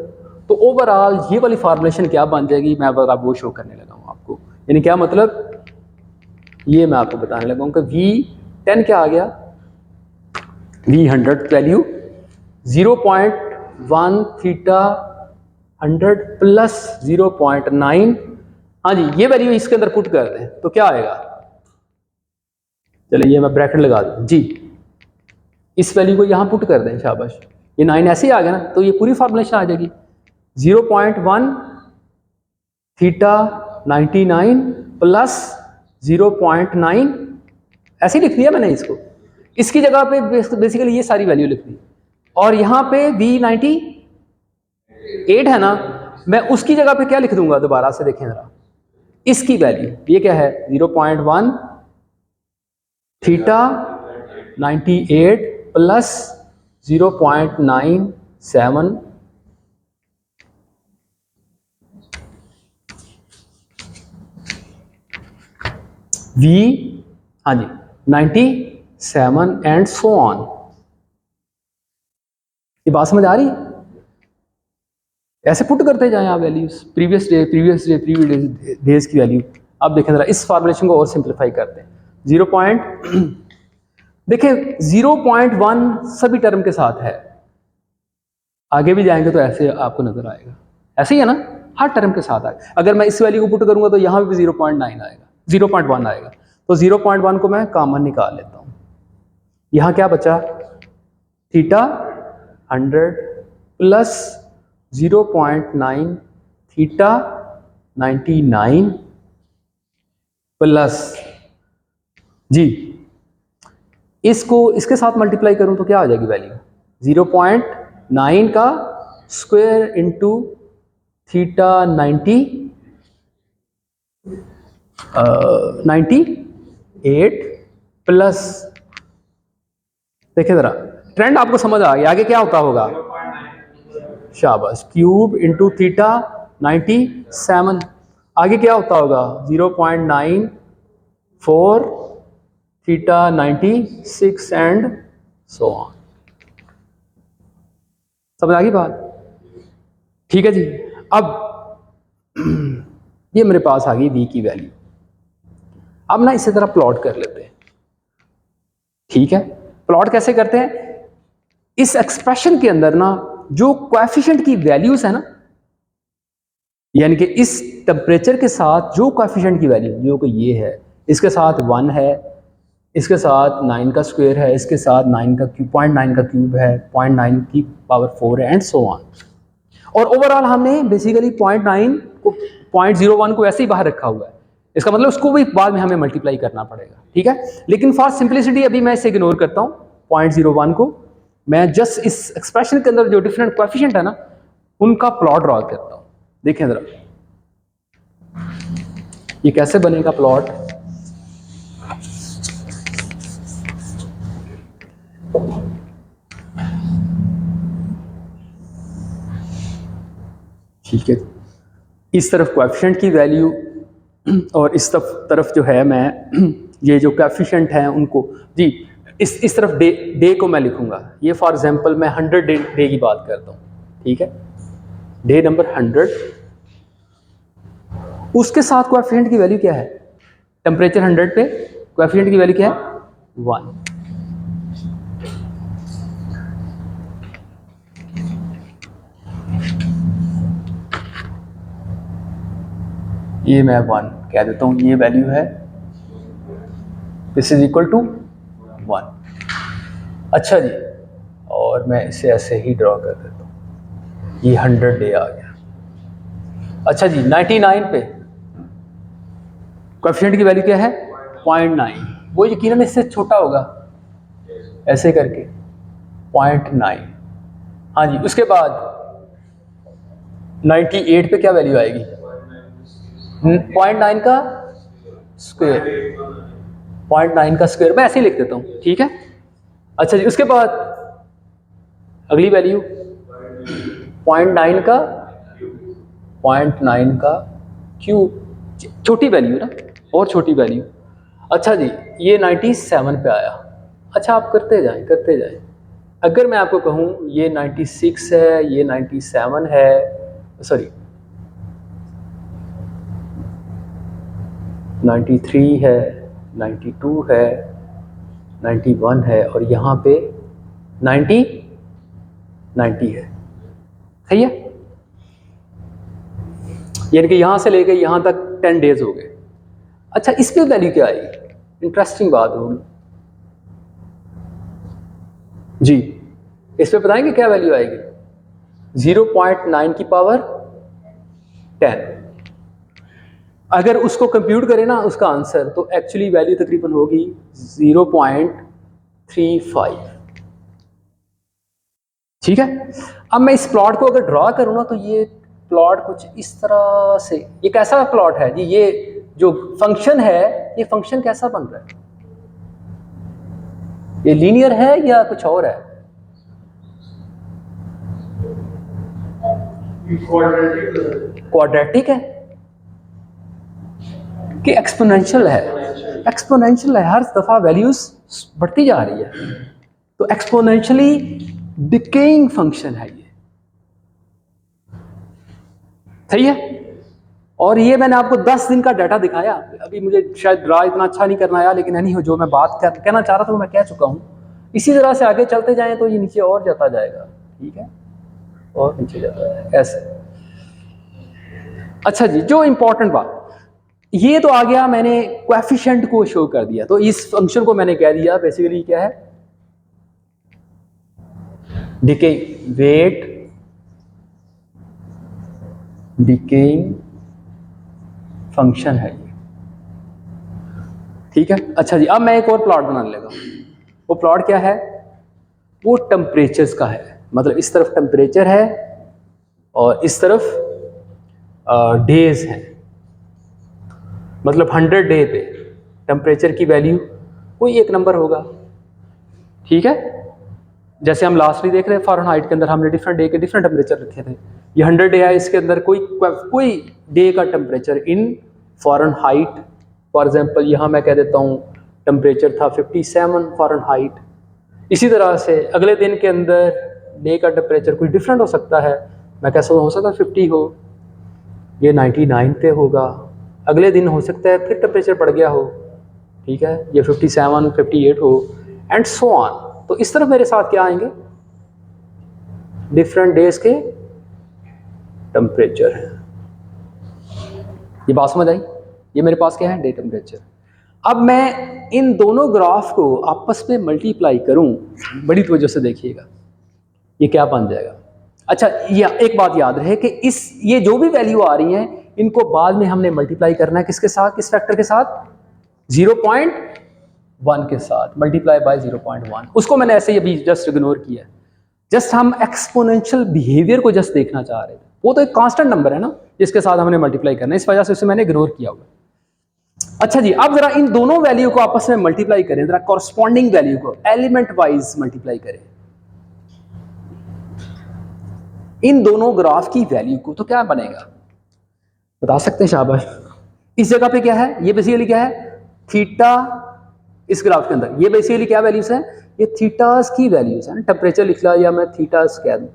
तो ओवरऑल ये वाली फॉर्मुलेशन क्या बन जाएगी, मैं अब वो शो करने लगा हूं आपको। यानी क्या मतलब, ये मैं आपको बताने लगा हूं कि V10 क्या आ गया, V100 वैल्यू 0.1 थीटा 100 प्लस 0.9। हाँ जी, ये वैल्यू इसके अंदर पुट कर दें तो क्या आएगा, चलिए ये मैं ब्रैकेट लगा दूं जी, इस वैल्यू को यहाँ पुट कर दें, शाबाश, ये 9 ऐसे ही आ गया ना, तो ये पूरी फॉर्मुलेशन आ जाएगी 0.1 थीटा 99 प्लस 0.9, ऐसे ही लिख दिया मैंने इसको। इसकी जगह पे बेसिकली ये सारी वैल्यू लिख दी, और यहाँ पे V98 है ना, मैं उसकी जगह पे क्या लिख दूंगा, दोबारा से देखें जरा, इसकी वैल्यू ये क्या है, 0.1 थीटा 98 प्लस 0.97 V, हाँ जी 97 एंड सो ऑन। ये बात समझ आ रही है? ऐसे पुट करते जाएं आप वैल्यूज, प्रीवियस डे डेज की वैल्यू। अब देखें जरा, इस फॉर्मुलेशन को और सिंप्लीफाई करते हैं। देखिए 0.1 सभी टर्म के साथ है, आगे भी जाएंगे तो ऐसे आपको नजर आएगा, ऐसे ही है ना, हर टर्म के साथ आएगा। अगर मैं इस वैल्यू को पुट करूंगा तो यहाँ भी 0.9 आएगा, 0.1 आएगा, तो 0.1 को मैं कॉमन निकाल लेता हूँ। यहाँ क्या बचा, थीटा 100 प्लस 0.9 थीटा 99 प्लस जी, इसको इसके साथ मल्टीप्लाई करूं तो क्या आ जाएगी वैल्यू? 0.9 का स्क्वायर इंटू थीटा 98 प्लस, देखिए जरा ट्रेंड आपको समझ आ गया, आगे क्या होता होगा? शाबाश, क्यूब इंटू थीटा 97, आगे क्या होता होगा? 0.94 थीटा 96 एंड सो ऑन। समझ आ गई बात? ठीक है जी। अब ये मेरे पास आ गई v की वैल्यू। अब ना इसी तरह प्लॉट कर लेते हैं। ठीक है, प्लॉट कैसे करते हैं? इस एक्सप्रेशन के अंदर ना जो कोएफिशिएंट की वैल्यूज है ना, यानी कि इस टेम्परेचर के साथ जो कोएफिशिएंट की वैल्यू, जो कि ये है, इसके साथ 1 है, इसके साथ 9 का स्क्वायर है, इसके साथ 9 का क्यूब, 0.9 का क्यूब है, 0.9 की पावर 4 है एंड सो ऑन। और ओवरऑल हमने बेसिकली 0.9 को 0.01 को ऐसे ही बाहर रखा हुआ है। इसका मतलब उसको भी बाद में हमें मल्टीप्लाई करना पड़ेगा। ठीक है, लेकिन फॉर सिंपलिसिटी अभी मैं इसे इग्नोर करता हूँ। 0.01 को मैं जस्ट इस एक्सप्रेशन के अंदर जो डिफरेंट कोएफिशिएंट है ना, उनका प्लॉट ड्रॉ करता हूँ। देखें जरा ये कैसे बनेगा प्लॉट। ठीक है, इस तरफ कोएफिशिएंट की वैल्यू और इस तरफ जो है मैं ये जो कोएफिशिएंट हैं उनको जी, इस तरफ डे को मैं लिखूंगा। ये फॉर एग्जांपल मैं 100 डे की बात करता हूँ। ठीक है, डे नंबर 100, उसके साथ कोएफिशिएंट की वैल्यू क्या है? टेम्परेचर 100 पे कोएफिशिएंट की वैल्यू क्या है? 1। ये मैं 1 कह देता हूँ, ये वैल्यू है, दिस इज इक्वल टू 1। अच्छा जी, और मैं इसे ऐसे ही ड्रॉ कर देता हूँ, ये 100 डे आ गया। अच्छा जी, 99 पे कोएफिशिएंट की वैल्यू क्या है? 0.9, वो यकीनन इससे छोटा होगा, ऐसे करके 0.9। हाँ जी, उसके बाद 98 पे क्या वैल्यू आएगी? 0.9 का स्क्वायर, 0.9 का स्क्वायर मैं ऐसे ही लिख देता हूँ। ठीक है, अच्छा जी, उसके बाद अगली वैल्यू 0.9 का 0.9 का क्यूब, छोटी वैल्यू ना, और छोटी वैल्यू। अच्छा जी, ये 97 पे आया। अच्छा, आप करते जाएं करते जाएं। अगर मैं आपको कहूँ ये 96 है, ये 97 है, सॉरी 93 है, 92 है, 91 है, और यहाँ पे 90 है। सही है, यानी कि यहाँ से लेके यहाँ तक 10 डेज हो गए। अच्छा, इस पे वैल्यू क्या आएगी? इंटरेस्टिंग बात होगी जी। इस पे बताएंगे क्या वैल्यू आएगी? 0.9 की पावर 10। अगर उसको कंप्यूट करें ना उसका आंसर, तो एक्चुअली वैल्यू तकरीबन होगी 0.35। ठीक है, अब मैं इस प्लॉट को अगर ड्रॉ करूँ ना, तो ये प्लॉट कुछ इस तरह से, ये कैसा प्लॉट है जी? ये जो फंक्शन है, ये फंक्शन कैसा बन रहा है? ये लीनियर है या कुछ और है? क्वाड्रेटिक है कि एक्सपोनेंशियल है? एक्सपोनेंशियल है, हर दफा वैल्यूज बढ़ती जा रही है, तो एक्सपोनेंशियली डिकेइंग फंक्शन है ये। सही है, और ये मैंने आपको 10 दिन का डाटा दिखाया। अभी मुझे शायद ड्रा इतना अच्छा नहीं करना आया, लेकिन नहीं हो, जो मैं बात कहना चाह रहा था वो मैं कह चुका हूँ। इसी तरह से आगे चलते जाएं तो ये नीचे और जाता जाएगा। ठीक है, और नीचे जाता है ऐसे। अच्छा जी, जो इंपॉर्टेंट बात, ये तो आ गया, मैंने कोएफिशिएंट को शो कर दिया, तो इस फंक्शन को मैंने कह दिया बेसिकली क्या है? डिके वेट डिकेइंग फंक्शन है ये, ठीक है। अच्छा जी, अब मैं एक और प्लॉट बनाने लगा। वो प्लॉट क्या है? वो टेम्परेचर्स का है, मतलब इस तरफ टेम्परेचर है और इस तरफ डेज हैं। मतलब 100 डे पे टेम्परेचर की वैल्यू कोई एक नंबर होगा, ठीक है। जैसे हम लास्ट में देख रहे हैं फ़ारेनहाइट के अंदर हमने डिफरेंट डे के डिफरेंट टेम्परेचर रखे थे। ये 100 डे है, इसके अंदर कोई डे का temperature in Fahrenheit, for example यहाँ मैं कह देता हूँ टेम्परेचर था 57 फ़ारेनहाइट। इसी तरह से अगले दिन के अंदर डे का टेम्परेचर कुछ डिफरेंट हो सकता है। मैं कैसा हो सकता है 50 हो, ये 99 पे होगा। अगले दिन हो सकता है फिर टेम्परेचर बढ़ गया हो, ठीक है, ये 57 58 हो एंड सो ऑन। तो इस तरफ मेरे साथ क्या आएंगे? डिफरेंट डेज के टेम्परेचर है। ये बात समझ आई? ये मेरे पास क्या है? Day temperature. अब मैं इन दोनों ग्राफ को आपस में मल्टीप्लाई करूं, बड़ी तवज्जो से देखिएगा ये क्या बन जाएगा। अच्छा, ये एक बात याद रहे कि ये जो भी वैल्यू आ रही है इनको बाद में हमने मल्टीप्लाई करना है किसके साथ? किस फैक्टर के साथ? 0.1 के साथ, मल्टीप्लाई बाय 0.1। उसको मैंने ऐसे ही अभी जस्ट इग्नोर किया है। जस्ट हम एक्सपोनेंशियल बिहेवियर को जस्ट देखना चाह रहे थे। वो तो एक कांस्टेंट नंबर है ना जिसके साथ हमने मल्टीप्लाई करना है, इस वजह से उसे मैंने इग्नोर किया हुआ। अच्छा जी, अब जरा इन दोनों वैल्यू को आपस में मल्टीप्लाई करें, जरा कॉरस्पॉन्डिंग वैल्यू को एलिमेंट वाइज मल्टीप्लाई करें इन दोनों ग्राफ की वैल्यू को, तो क्या बनेगा? बता सकते हैं? शाबाश। इस जगह पे क्या है? ये बेसिकली क्या है? थीटा। इस ग्राफ के अंदर ये बेसिकली क्या वैल्यूज है? ये थीटास की वैल्यूज है। टेम्परेचर लिख लिया या मैं थीटास कह दूं,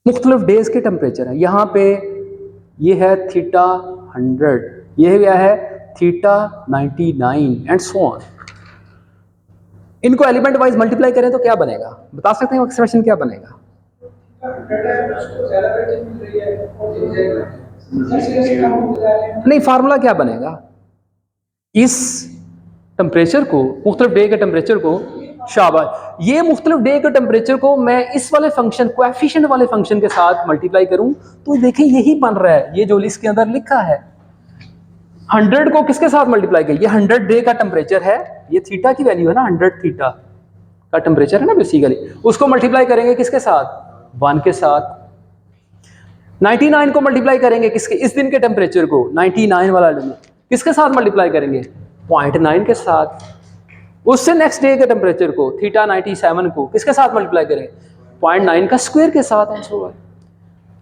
मुख्तलिफ डेज के टेम्परेचर है। यहाँ पे ये है थीटा 100, ये क्या है? Theta 99 and so on. इनको एलिमेंट वाइज मल्टीप्लाई करें तो क्या बनेगा? बता सकते हैं एक्सप्रेशन क्या बनेगा? नहीं, फार्मूला क्या बनेगा? इस टेम्परेचर को, मुख्तलिफ डे के टेम्परेचर को, शाबाश, ये मुख्तलिफ डे के टेम्परेचर को मैं इस वाले फंक्शन, कोएफिशिएंट वाले फंक्शन के साथ मल्टीप्लाई करूं तो देखें यही बन रहा है, ये जो लिस्ट के अंदर लिखा है। 100 को किसके साथ मल्टीप्लाई किया? ये 100 डे का टेम्परेचर है, ये थीटा की वैल्यू है ना, 100 थीटा का टेम्परेचर है ना बेसिकली। उसको मल्टीप्लाई करेंगे किसके साथ? 1 के साथ। 99 को मल्टीप्लाई करेंगे किसके? इस दिन के टेम्परेचर को, 99 वाला दिन किसके साथ मल्टीप्लाई करेंगे? 0.9 के साथ। उससे नेक्स्ट डे के टेम्परेचर को, थीटा 97 को किसके साथ मल्टीप्लाई करें? 0.9 का स्क्वायर के साथ।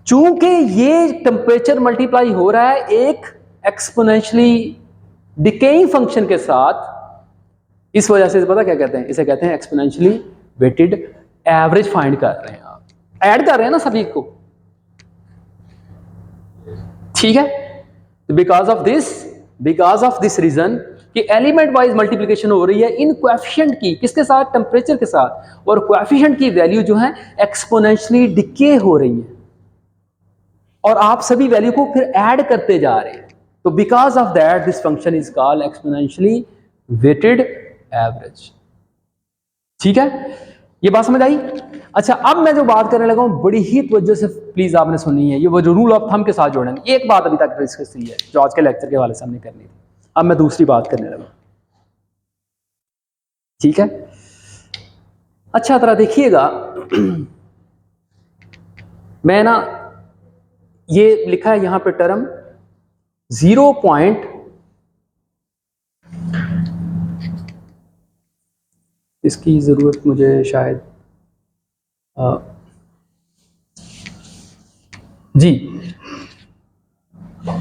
चूंकि ये टेम्परेचर मल्टीप्लाई हो रहा है एक एक्सपोनेंशियली डिकेइंग फंक्शन के साथ, इस वजह से पता क्या कहते हैं? इसे कहते हैं एक्सपोनेंशियली वेटेड एवरेज फाइंड कर रहे हैं आप, ऐड कर रहे हैं ना सभी को, ठीक है। बिकॉज ऑफ दिस रीजन कि एलिमेंट वाइज मल्टीप्लिकेशन हो रही है इन कोएफिशिएंट की, किसके साथ? टेम्परेचर के साथ, और कोएफिशिएंट की वैल्यू जो है एक्सपोनेंशियली डिके हो रही है और आप सभी वैल्यू को फिर ऐड करते जा रहे हैं। तो because of that this function is called exponentially weighted average, ठीक है। ये बात समझ आई? अच्छा, अब मैं जो बात करने लगा हूं बड़ी ही तवज्जो से प्लीज आपने सुननी है, ये वो जो रूल ऑफ थंब के साथ जोड़ेंगे। एक बात अभी तक डिस्कस हुई है जो आज के लेक्चर के हवाले से हमने करनी थी, अब मैं दूसरी बात करने लगा, ठीक है। अच्छा तरह देखिएगा, मैं ना ये लिखा है यहां पे टर्म 0 पॉइंट, इसकी जरूरत मुझे शायद जी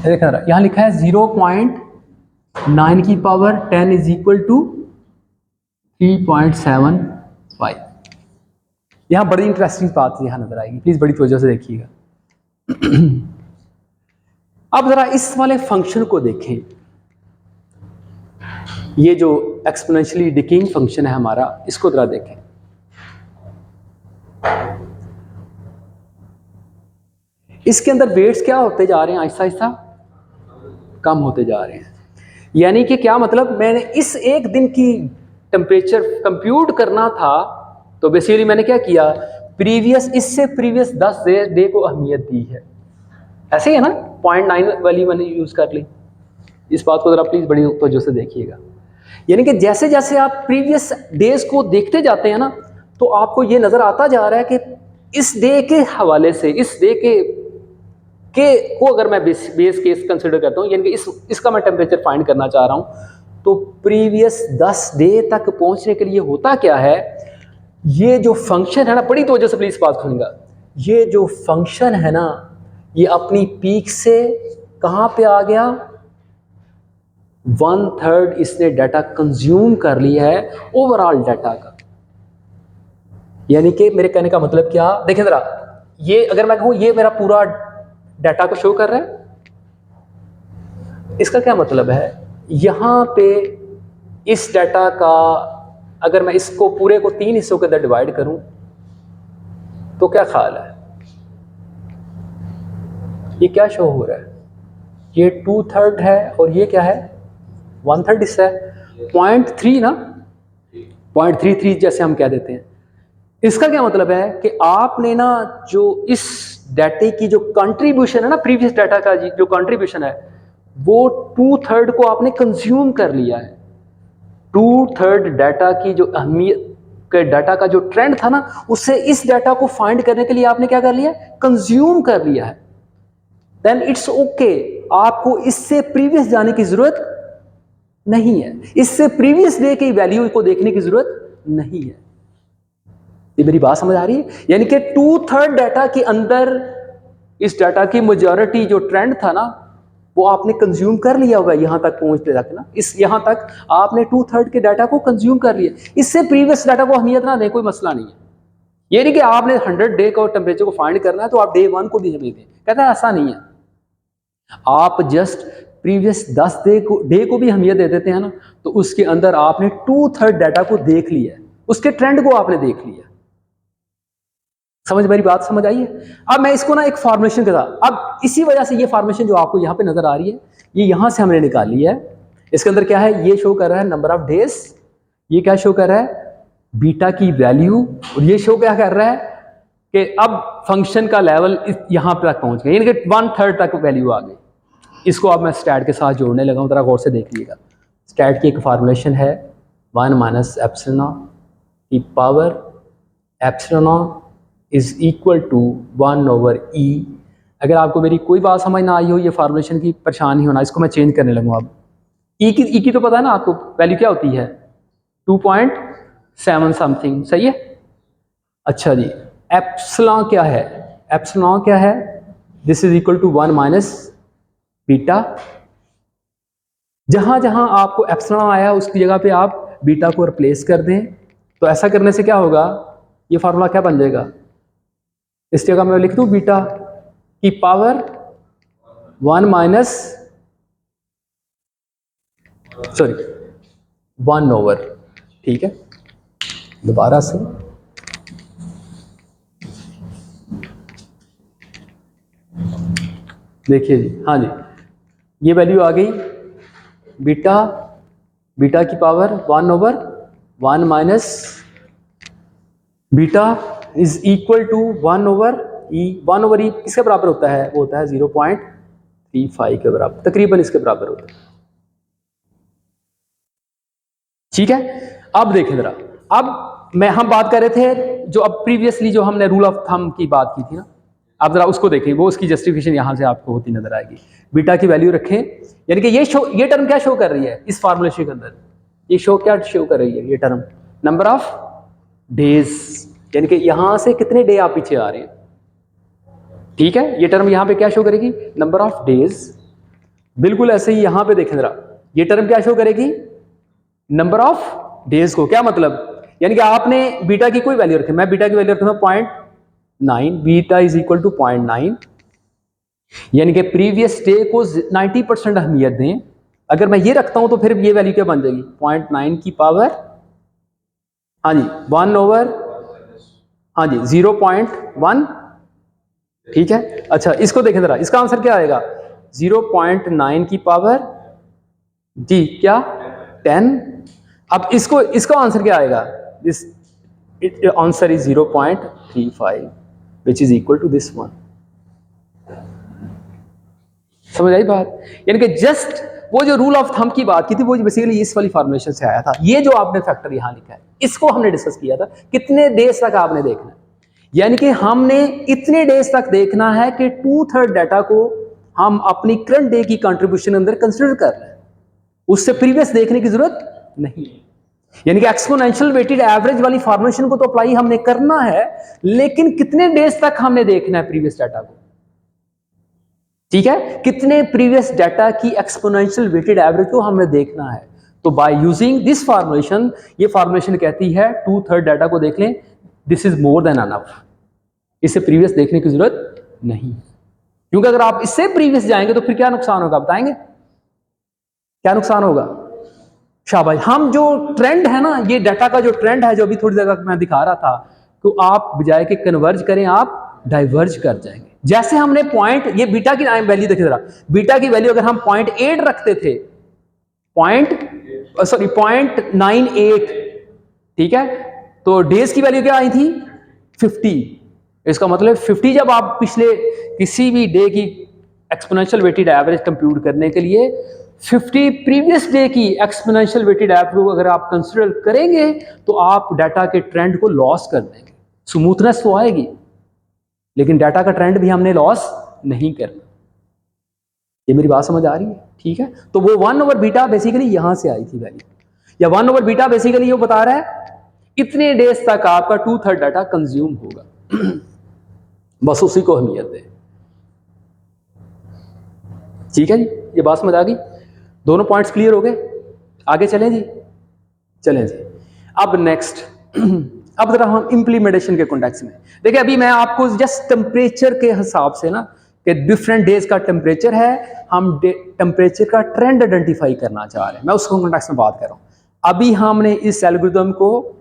देखा रहा, यहां लिखा है 0.9 की पावर 10 इज इक्वल टू 3.75। यहां बड़ी इंटरेस्टिंग बात यहां नजर आएगी, प्लीज बड़ी तवज्जो से देखिएगा। अब जरा इस वाले फंक्शन को देखें, ये जो एक्सपोनेंशियली डिकेइंग फंक्शन है हमारा, इसको जरा देखें। इसके अंदर वेट्स क्या होते जा रहे हैं? आहिस्ता आहिस्ता कम होते जा रहे हैं। यानी कि क्या मतलब, मैंने इस एक दिन की टेम्परेचर कंप्यूट करना था तो बेसिकली मैंने क्या किया, इससे प्रीवियस 10 डे को अहमियत दी है। ऐसे ही है ना, 0.9 वैल्यू मैंने यूज़ कर ली। इस बात को ज़रा प्लीज़ बड़ी तवज्जो से देखिएगा। यानी कि जैसे जैसे आप प्रीवियस डेज को देखते जाते हैं ना, तो आपको ये नज़र आता जा रहा है कि इस डे के हवाले से, इस डे के को अगर मैं बेस केस कंसिडर करता हूँ, यानी कि इसका मैं टेम्परेचर फाइंड करना चाह रहा हूँ, तो प्रीवियस 10 डे तक पहुँचने के लिए होता क्या है, ये जो फंक्शन है ना, बड़ी तवज्जो से प्लीज़ बात सुनिएगा, ये जो फंक्शन है ना, ये अपनी पीक से कहाँ पे आ गया, 1/3 इसने डाटा कंज्यूम कर लिया है ओवरऑल डाटा का। यानी कि मेरे कहने का मतलब क्या, देखें जरा, ये अगर मैं कहूँ ये मेरा पूरा डाटा को शो कर रहा है, इसका क्या मतलब है, यहाँ पे इस डाटा का अगर मैं इसको पूरे को 3 हिस्सों के अंदर डिवाइड करूं तो क्या ख्याल है, ये क्या शो हो रहा है, ये 2/3 है और ये क्या है 1/3 हिस्सा है, 0.3 ना, 0.33 जैसे हम कह देते हैं। इसका क्या मतलब है कि आपने ना जो इस डाटे की जो कंट्रीब्यूशन है ना, प्रीवियस डाटा का जो कंट्रीब्यूशन है, वो 2/3 को आपने कंज्यूम कर लिया है। 2/3 डाटा की जो अहमियत के डाटा का जो ट्रेंड था ना, उससे इस डाटा को फाइंड करने के लिए आपने क्या कर लिया, कंज्यूम कर लिया है। देन इट्स ओके, आपको इससे प्रीवियस जाने की जरूरत नहीं है, इससे प्रीवियस डे की वैल्यू को देखने की जरूरत नहीं है। ये मेरी बात समझ आ रही है? यानी कि 2/3 डाटा के अंदर इस डाटा की मेजॉरिटी जो ट्रेंड था ना, वो आपने कंज्यूम कर लिया होगा यहां तक पहुंचते तक ना, इस यहां तक आपने 2/3 के डाटा को कंज्यूम कर लिया, इससे प्रीवियस डाटा को अहमियत ना दें, कोई मसला नहीं है। ये नहीं कि आपने 100 डे का टेम्परेचर को फाइंड करना है तो आप डे 1 को भी अहमियत दें, कहता है ऐसा नहीं है। आप जस्ट प्रीवियस 10 डे को भी अहमियत दे देते हैं ना, तो उसके अंदर आपने 2/3 डाटा को देख लिया है, उसके ट्रेंड को आपने देख लिया। समझ, मेरी बात समझ आई है? अब मैं इसको ना एक फॉर्मेशन के साथ, अब इसी वजह से ये फॉर्मेशन जो आपको यहाँ पे नजर आ रही है, ये यहाँ से हमने निकाली है। इसके अंदर क्या है, ये शो कर रहा है नंबर ऑफ डेज, ये क्या शो कर रहा है बीटा की वैल्यू, और ये शो क्या कर रहा है कि अब फंक्शन का लेवल यहाँ तक पहुँच गया, यानी कि 1/3 तक वैल्यू आ गई। इसको अब मैं स्टैट के साथ जोड़ने लगा हूँ, जरा गौर से देख लीजिएगा। स्टैट की एक फॉर्मुलेशन है 1 - एप्सिलॉन की power epsilon is equal to 1/e। अगर आपको मेरी कोई बात समझ ना आई हो, ये फार्मूलेशन की परेशानी होना, इसको मैं चेंज करने लगूँ। अब ई की तो पता है ना आपको, वैल्यू क्या होती है 2.7 समथिंग, सही है। अच्छा जी, एप्सिलॉन क्या है, एप्सिलॉन क्या है, this is equal to 1 - beta. जहां जहां आपको एप्सिलॉन आया उसकी जगह पे आप बीटा को रिप्लेस कर दें, तो ऐसा करने से क्या होगा, ये फार्मूला क्या बन जाएगा, इस जगह मैं लिख दूं बीटा की पावर 1/, ठीक है। दोबारा से देखिए जी, हाँ जी, ये वैल्यू आ गई, बीटा की power 1/, beta is equal to 1/e। 1/e किसके बराबर होता है, वो होता है 0.35 के बराबर, तकरीबन इसके बराबर होता है, ठीक है। अब देखें जरा, अब हम बात कर रहे थे जो अब प्रीवियसली जो हमने रूल ऑफ थंब की बात की थी ना, आप जरा उसको देखें, वो उसकी जस्टिफिकेशन यहां से आपको होती नजर आएगी। बीटा की वैल्यू रखें, यानी कि ये टर्म क्या शो कर रही है इस फार्मूलेशन के अंदर, ये क्या शो कर रही है, ये टर्म नंबर ऑफ डेज, यानी कि यहां से कितने डे आप पीछे आ रहे हैं, ठीक है। ये टर्म यहां पे क्या शो करेगी, नंबर ऑफ डेज। बिल्कुल ऐसे ही यहां पे देखें जरा, ये टर्म क्या शो करेगी, नंबर ऑफ डेज को। क्या मतलब, यानी कि आपने बीटा की कोई वैल्यू रखी, मैं बीटा की वैल्यू रखूंगा 0.9, बीटा इज इक्वल टू 0.9, यानी कि प्रीवियस डे को 90% अहमियत दें। अगर मैं ये रखता हूं तो फिर ये वैल्यू क्या बन जाएगी, 0.9 की पावर, हाँ जी 1/, हाँ जी 0.1, ठीक है। अच्छा, इसको देखें जरा, इसका आंसर क्या आएगा, 0.9 की पावर जी क्या 10। अब इसको आंसर क्या आएगा, this answer is 0.35 which is equal to this one. समझ आई बात? यानी कि जस्ट वो जो रूल ऑफ थंब की बात की थी वो बेसिकली इस वाली फॉर्मुलेशन से आया था। ये जो आपने फैक्टर यहाँ लिखा है इसको हमने डिस्कस किया था, कितने डेज तक आपने देखना है, यानी कि हमने इतने डेज तक देखना है कि 2/3 डाटा को हम अपनी करंट डे की कंट्रीब्यूशन अंदर कंसिडर कर रहे हैं, उससे प्रीवियस देखने की जरूरत नहीं है। यानी कि एक्सपोनेंशियल वेटेड एवरेज वाली फॉर्मेशन को तो अप्लाई हमने करना है, लेकिन कितने डेज तक हमने देखना है प्रीवियस डाटा को, ठीक है, कितने प्रीवियस डाटा की एक्सपोनेंशियल वेटेड एवरेज को हमने देखना है। तो बाय यूजिंग दिस फॉर्मुलेशन, ये फॉर्मुलेशन कहती है 2/3 डाटा को देख लें, this is more than enough, इससे प्रीवियस देखने की जरूरत नहीं, क्योंकि अगर आप इससे प्रीवियस जाएंगे तो फिर क्या नुकसान होगा बताएंगे, क्या नुकसान होगा? शाबाश, हम जो ट्रेंड है ना, ये डाटा का जो ट्रेंड है जो अभी थोड़ी देर तक मैं दिखा रहा था, तो आप बजाय के कन्वर्ज करें आप डाइवर्ज कर जाएंगे। जैसे हमने पॉइंट, ये बीटा की वैल्यू देखिए जरा, बीटा की वैल्यू अगर हम 0.8 रखते थे, 0.98, ठीक है, तो डेज की वैल्यू क्या आई थी 50। इसका मतलब 50 जब आप पिछले किसी भी डे की एक्सपोनेंशियल वेटेड एवरेज कंप्यूट करने के लिए 50 प्रीवियस डे की एक्सपोनेंशियल वेटेड एवरेज अगर आप कंसिडर करेंगे तो आप डाटा के ट्रेंड को लॉस कर देंगे। स्मूथनेस तो आएगी लेकिन डाटा का ट्रेंड भी हमने लॉस नहीं करना। ये मेरी बात समझ आ रही है? ठीक है, तो वो 1/बीटा बेसिकली यहां से आई थी वैल्यू, या 1/बीटा बेसिकली ये बता रहा है इतने डेज तक आपका 2/3 डाटा कंज्यूम होगा। बस उसी को अहमियत दे। ठीक है जी, ये बात समझ आ गई, दोनों पॉइंट्स क्लियर हो गए, आगे चलें जी, चलें जी। अब नेक्स्ट अब जरा हम इंप्लीमेंटेशन के कॉन्टेक्स्ट में देखिए, अभी मैं आपको जस्ट टेम्परेचर के हिसाब से ना, कि डिफरेंट डेज का टेम्परेचर है, हम टेम्परेचर का ट्रेंड आइडेंटिफाई करना चाह रहे हैं, मैं उसको कॉन्टेक्स्ट में बात कर रहा हूं। अभी हमने इस एल्गोरिथम को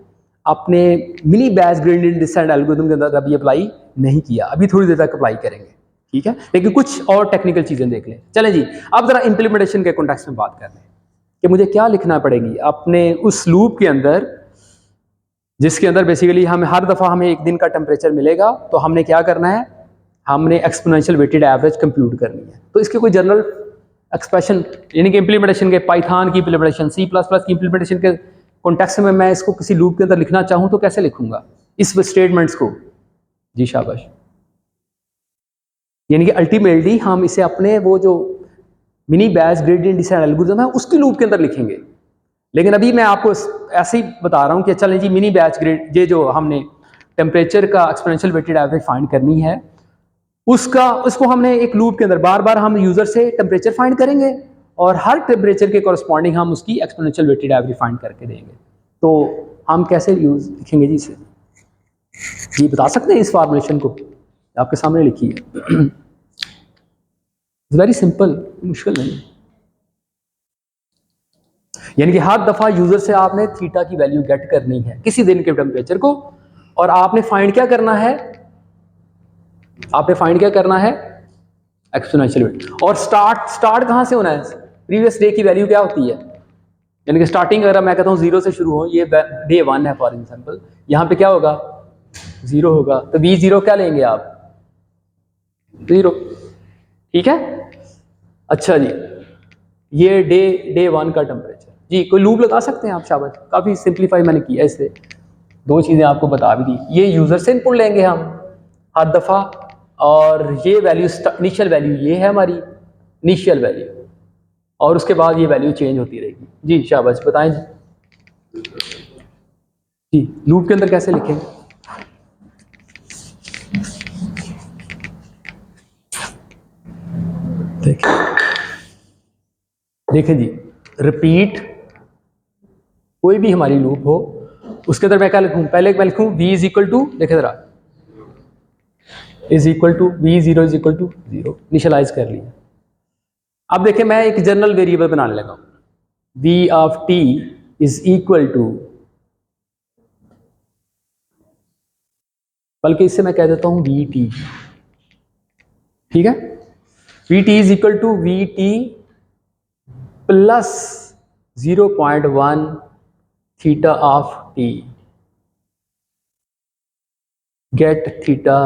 अपने mini batch gradient descent algorithm के अंदर अभी अप्लाई नहीं किया, अभी थोड़ी देर तक अप्लाई करेंगे, ठीक है, लेकिन कुछ और टेक्निकल चीजें देख लें। चलें जी, अब जरा इंप्लीमेंटेशन के कॉन्टेक्स्ट में बात कर लें कि मुझे क्या लिखना पड़ेगी अपने उस लूप के अंदर, जिसके अंदर बेसिकली हमें हर दफ़ा हमें एक दिन का टेम्परेचर मिलेगा, तो हमने क्या करना है, हमने एक्सपोनेंशियल वेटेड एवरेज कंप्यूट करनी है। तो इसके कोई जनरल एक्सप्रेशन, यानी कि इंप्लीमेंटेशन के, पाइथन की इंप्लीमेंटेशन, C++ की इंप्लीमेंटेशन के कॉन्टेक्स्ट में मैं इसको किसी लूप के अंदर लिखना चाहूँ तो कैसे लिखूंगा इस स्टेटमेंट्स को? जी शाबाश, यानी कि अल्टीमेटली हम इसे अपने वो जो mini batch gradient descent algorithm है उसकी लूप के अंदर लिखेंगे। लेकिन अभी मैं आपको ऐसे ही बता रहा हूँ कि चलें जी, मिनी बैच ग्रेड, ये जो हमने टेम्परेचर का एक्सपोनेंशियल वेटेड एवरेज फाइंड करनी है, उसको हमने एक लूप के अंदर बार बार हम यूजर से टेम्परेचर फाइंड करेंगे और हर टेम्परेचर के कॉरस्पॉन्डिंग हम उसकी एक्सपोनेंशियल वेटेड एवरेज फाइंड करके देंगे। तो हम कैसे यूज लिखेंगे जी इसे, जी बता सकते हैं? इस फॉर्मुलेशन को आपके सामने लिखी है, वेरी सिंपल, मुश्किल नहीं। यानी कि हर दफा यूजर से आपने थीटा की वैल्यू गेट करनी है किसी दिन के टेम्परेचर को, और आपने फाइंड क्या करना है, आपने फाइंड क्या करना है, एक्सपोनेंशियल वेट। और स्टार्ट कहां से होना है, प्रीवियस डे की वैल्यू क्या होती है, यानी कि स्टार्टिंग अगर मैं कहता हूँ 0 से शुरू हो, ये डे 1 है फॉर एग्जांपल, यहाँ पे क्या होगा 0 होगा, तो V0 क्या लेंगे आप, 0, ठीक है। अच्छा जी, ये डे 1 का टेम्परेचर, जी कोई लूप लगा सकते हैं आप? शाबाश, काफ़ी सिंप्लीफाई मैंने किया इससे, दो चीज़ें आपको बता भी दी। ये यूज़र से इनपुट लेंगे हम हर दफ़ा, और ये वैल्यू इनिशियल वैल्यू ये है हमारी इनिशियल वैल्यू, और उसके बाद ये वैल्यू चेंज होती रहेगी। जी शाबाश, बताएं जी लूप के अंदर कैसे लिखें? देखें जी, रिपीट कोई भी हमारी लूप हो उसके अंदर मैं क्या लिखूं, पहले मैं लिखूं v इज इक्वल टू, देखें जरा, is equal to V0 is equal to 0, initialise कर लिया। अब देखें मैं एक जनरल वेरिएबल बनाने लगा हूं, v of t is equal to, बल्कि इससे मैं कह देता हूं vt, ठीक है, vt is equal to vt plus 0.1 theta of t, get theta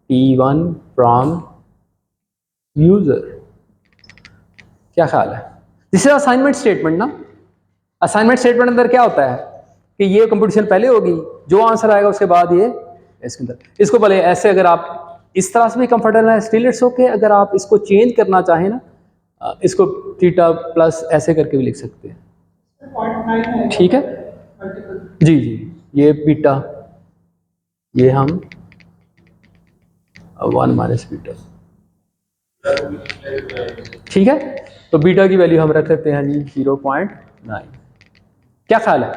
t1 from user, क्या ख्याल है? दिस इज असाइनमेंट स्टेटमेंट ना। असाइनमेंट स्टेटमेंट अंदर क्या होता है कि ये कंपटीशन पहले होगी, जो आंसर आएगा उसके बाद ये इसके अंदर। इसको भले ऐसे अगर आप इस तरह से भी कंफर्टेबल है स्टिल इट्स ओके। अगर आप इसको चेंज करना चाहें ना, इसको थीटा प्लस ऐसे करके भी लिख सकते हैं, ठीक है जी जी। ये बीटा, ये हम 1 माइनस बीटा, ठीक है। तो बीटा की वैल्यू हम रख सकते हैं जी 0.9। क्या ख्याल है?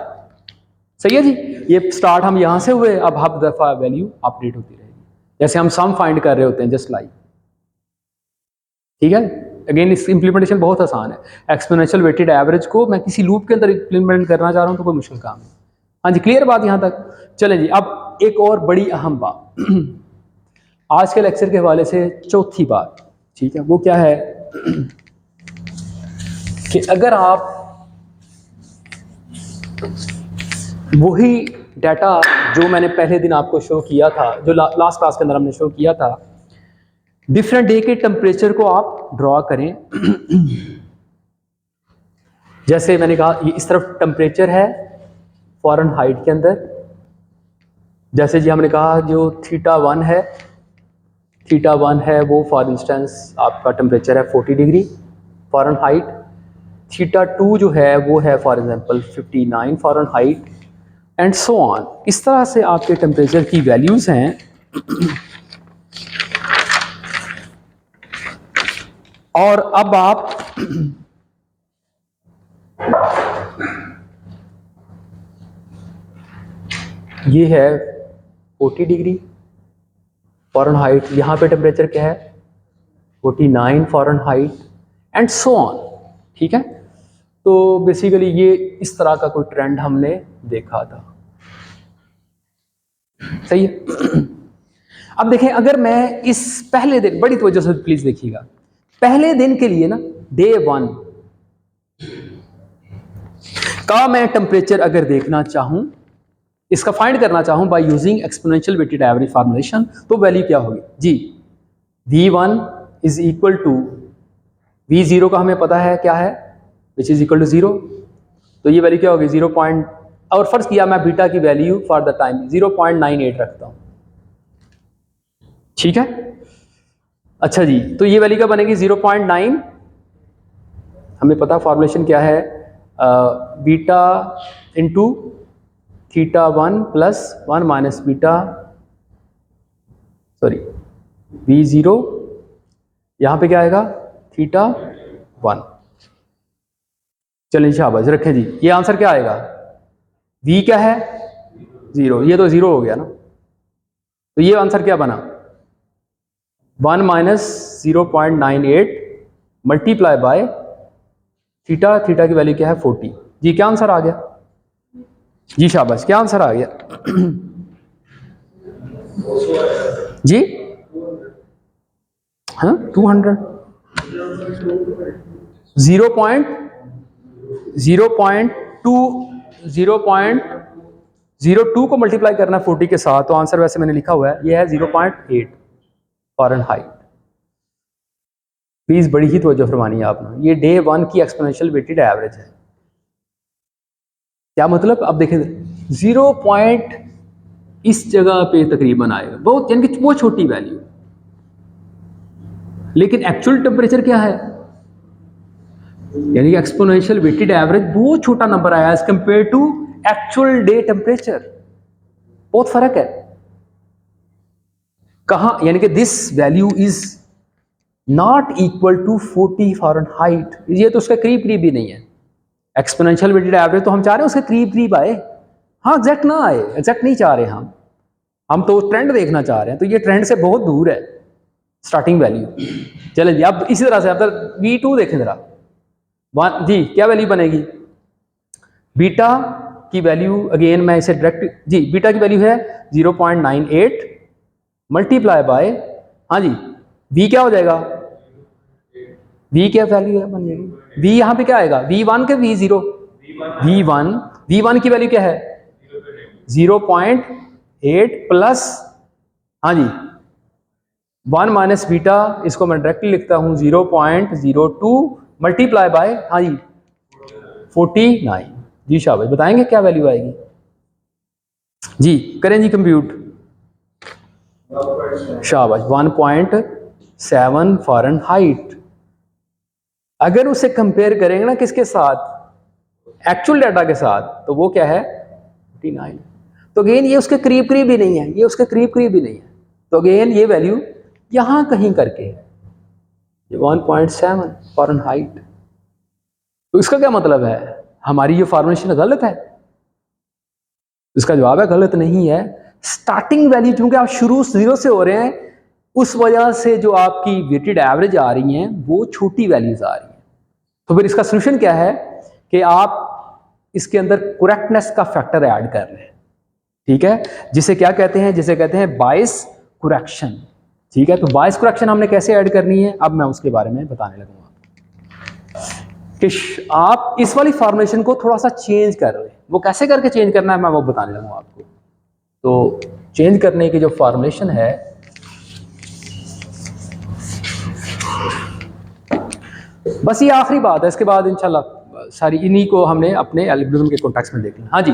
सही है जी। ये स्टार्ट हम यहां से हुए, अब हर दफा वैल्यू अपडेट होती रहेगी, जैसे हम सम फाइंड कर रहे होते हैं, जस्ट लाइक, ठीक है। अगेन इसकी इंप्लीमेंटेशन बहुत आसान है। एक्सपोनेंशियल वेटेड एवरेज को मैं किसी लूप के अंदर इंप्लीमेंट करना चाह रहा हूं तो कोई मुश्किल काम नहीं। हाँ जी, क्लियर बात यहां तक? चलें जी, अब एक और बड़ी अहम बात आज के लेक्चर के हवाले से, चौथी बात, ठीक है, वो क्या है कि अगर आप वही डाटा जो मैंने पहले दिन आपको शो किया था, जो लास्ट क्लास के अंदर हमने शो किया था, डिफरेंट डे के टेम्परेचर को आप ड्रॉ करें जैसे मैंने कहा, ये इस तरफ टेम्परेचर है फ़ारेनहाइट के अंदर, जैसे जी हमने कहा जो θ1 है, θ1 है वो फॉर इंस्टेंस आपका टेम्परेचर है 40 डिग्री फ़ारेनहाइट। θ2 जो है वो है for example 59 Fahrenheit, and so on. इस तरह से आपके टेम्परेचर की वैल्यूज़ हैं। और अब आप ये है 40 डिग्री फ़ारेनहाइट, यहाँ पे टेम्परेचर क्या है 49 फ़ारेनहाइट, एंड सो ऑन, ठीक है। तो बेसिकली ये इस तरह का कोई ट्रेंड हमने देखा था, सही है। अब देखें, अगर मैं इस पहले दिन, बड़ी तवज्जो से प्लीज देखिएगा, पहले दिन के लिए ना, डे 1 का मैं टेम्परेचर अगर देखना चाहूं, इसका फाइंड करना चाहूं by using exponential weighted average formulation, तो वैल्यू क्या होगी जी? V1 is equal to V0 का हमें पता है क्या है, विच इज इक्वल टू 0। तो ये वैल्यू क्या होगी 0. और फर्ज किया मैं बीटा की वैल्यू फॉर द टाइम 0.98 रखता हूं, ठीक है। अच्छा जी, तो ये वैल्यू क्या बनेगी 0.9, हमें पता फॉर्मुलेशन क्या है, beta into θ1 plus 1 minus beta, sorry V0, यहां पे क्या आएगा θ1। चलिए शाबाश, रखें जी। ये आंसर क्या आएगा, V क्या है 0, ये तो 0 हो गया ना, तो ये आंसर क्या बना 1 minus 0.98 multiply by theta, theta की वैल्यू क्या है 40। जी क्या आंसर आ गया जी? शाबाश, क्या आंसर आ गया जी? हाँ 200, 0.02 को मल्टीप्लाई करना है 40 के साथ, तो आंसर वैसे मैंने लिखा हुआ है, ये है 0.8 फ़ारेनहाइट। प्लीज बड़ी ही तवज्जो फरमानी है आपने, ये डे 1 की एक्सपोनेंशियल वेटेड एवरेज है। क्या मतलब? अब देखें 0 पॉइंट इस जगह पे तकरीबन आएगा, बहुत यानी कि वो छोटी वैल्यू, लेकिन एक्चुअल टेम्परेचर क्या है, यानी कि एक्सपोनेंशियल वेटेड एवरेज बहुत छोटा नंबर आया as compare to actual day temperature, बहुत फर्क है। कहाँ, यानी कि this value is not equal to 40 Fahrenheit, ये तो उसका करीब करीब भी नहीं है। एक्सपोनेंशियल वेटेड एवरेज तो हम चाह रहे हैं उसके करीब करीब आए, हाँ एग्जैक्ट ना आए, एग्जैक्ट नहीं चाह रहे हम तो ट्रेंड देखना चाह रहे हैं, तो ये ट्रेंड से बहुत दूर है स्टार्टिंग वैल्यू। चलिए जी, अब इसी तरह से अब V2 देखें जरा, जी क्या वैल्यू बनेगी, बीटा की वैल्यू, अगेन मैं इसे डायरेक्ट जी, बीटा की वैल्यू है 0.98 मल्टीप्लाई बाय, हाँ जी V क्या हो जाएगा, V क्या वैल्यू है बन जाएगी, V यहाँ पे क्या आएगा V1 के V0, V1 की वैल्यू क्या है 0.8 प्लस, हाँ जी 1 माइनस बीटा, इसको मैं डायरेक्टली लिखता हूँ 0.02 मल्टीप्लाई बाय, हाँ जी 49। जी शाबाश, बताएंगे क्या वैल्यू आएगी जी, करें जी कंप्यूट। शाबाश, 1.7 फ़ारेनहाइट। अगर उसे कंपेयर करेंगे ना किसके साथ, एक्चुअल डाटा के साथ, तो वो क्या है 49। तो अगेन ये उसके करीब करीब भी नहीं है, ये उसके करीब करीब भी नहीं है, तो अगेन ये वैल्यू यहां कहीं करके है, ये 1.7 फ़ारेनहाइट। तो इसका क्या मतलब है, हमारी ये फॉर्मुलेशन गलत है। इसका जवाब है गलत नहीं है। स्टार्टिंग वैल्यू चूंकि आप शुरू 0 से हो रहे हैं, उस वजह से जो आपकी वेटेड एवरेज आ रही हैं वो छोटी वैल्यूज आ रही हैं। तो फिर इसका सोल्यूशन क्या है कि आप इसके अंदर करेक्टनेस का फैक्टर ऐड कर रहे हैं, ठीक है, जिसे क्या कहते हैं, जिसे कहते हैं बायस करेक्शन। ठीक है, तो बायस करेक्शन हमने कैसे ऐड करनी है, अब मैं उसके बारे में बताने लगूंगा कि आप इस वाली फॉर्मुलेशन को थोड़ा सा चेंज कर रहे हैं। वो कैसे करके चेंज करना है मैं वो बताने लगूंगा आपको। तो चेंज करने की जो फॉर्मुलेशन है, बस ये आखिरी बात है, इसके बाद इंशाल्लाह सारी इन्हीं को हमने अपने एल्गोरिथम के कॉन्टेक्स्ट में देखना। हाँ जी,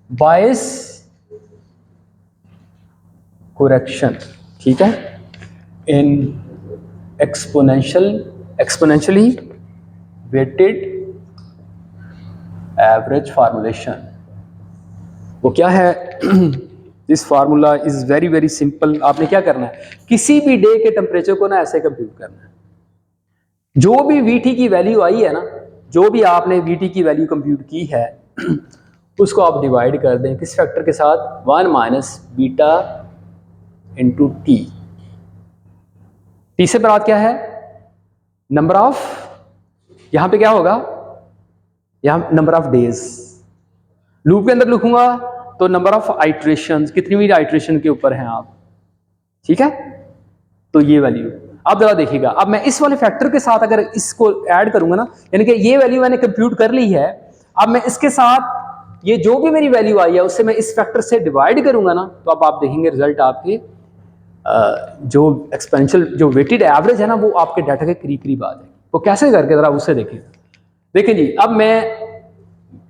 बायस करेक्शन, ठीक है, इन एक्सपोनेंशियली वेटेड एवरेज फार्मूलेशन। वो क्या है, this formula is very very simple. आपने क्या करना है, किसी भी डे के टेम्परेचर को ना ऐसे कंप्यूट करना है। जो भी वीटी की वैल्यू आई है ना, जो भी आपने वीटी की वैल्यू कंप्यूट की है उसको आप डिवाइड कर दें किस फैक्टर के साथ, 1 minus beta into T. T से बरात क्या है, नंबर ऑफ, यहां पे क्या होगा, यहां नंबर ऑफ डेज। लूप के अंदर लिखूंगा तो नंबर ऑफ आइट्रेशन, कितनी भी आइट्रेशन के ऊपर हैं आप, ठीक है। तो ये वैल्यू अब जरा देखिएगा, अब मैं इस वाले फैक्टर के साथ अगर इसको ऐड करूंगा ना, यानी कि ये वैल्यू मैंने कंप्यूट कर ली है, अब मैं इसके साथ ये जो भी मेरी वैल्यू आई है उससे मैं इस फैक्टर से डिवाइड करूंगा ना, तो अब आप देखेंगे रिजल्ट आपके जो एक्सपेंशियल जो वेटेड एवरेज है ना वो आपके डाटा के करीब करीब आ जाएगी। वो कैसे करके जरा उससे देखें। देखिए जी, अब मैं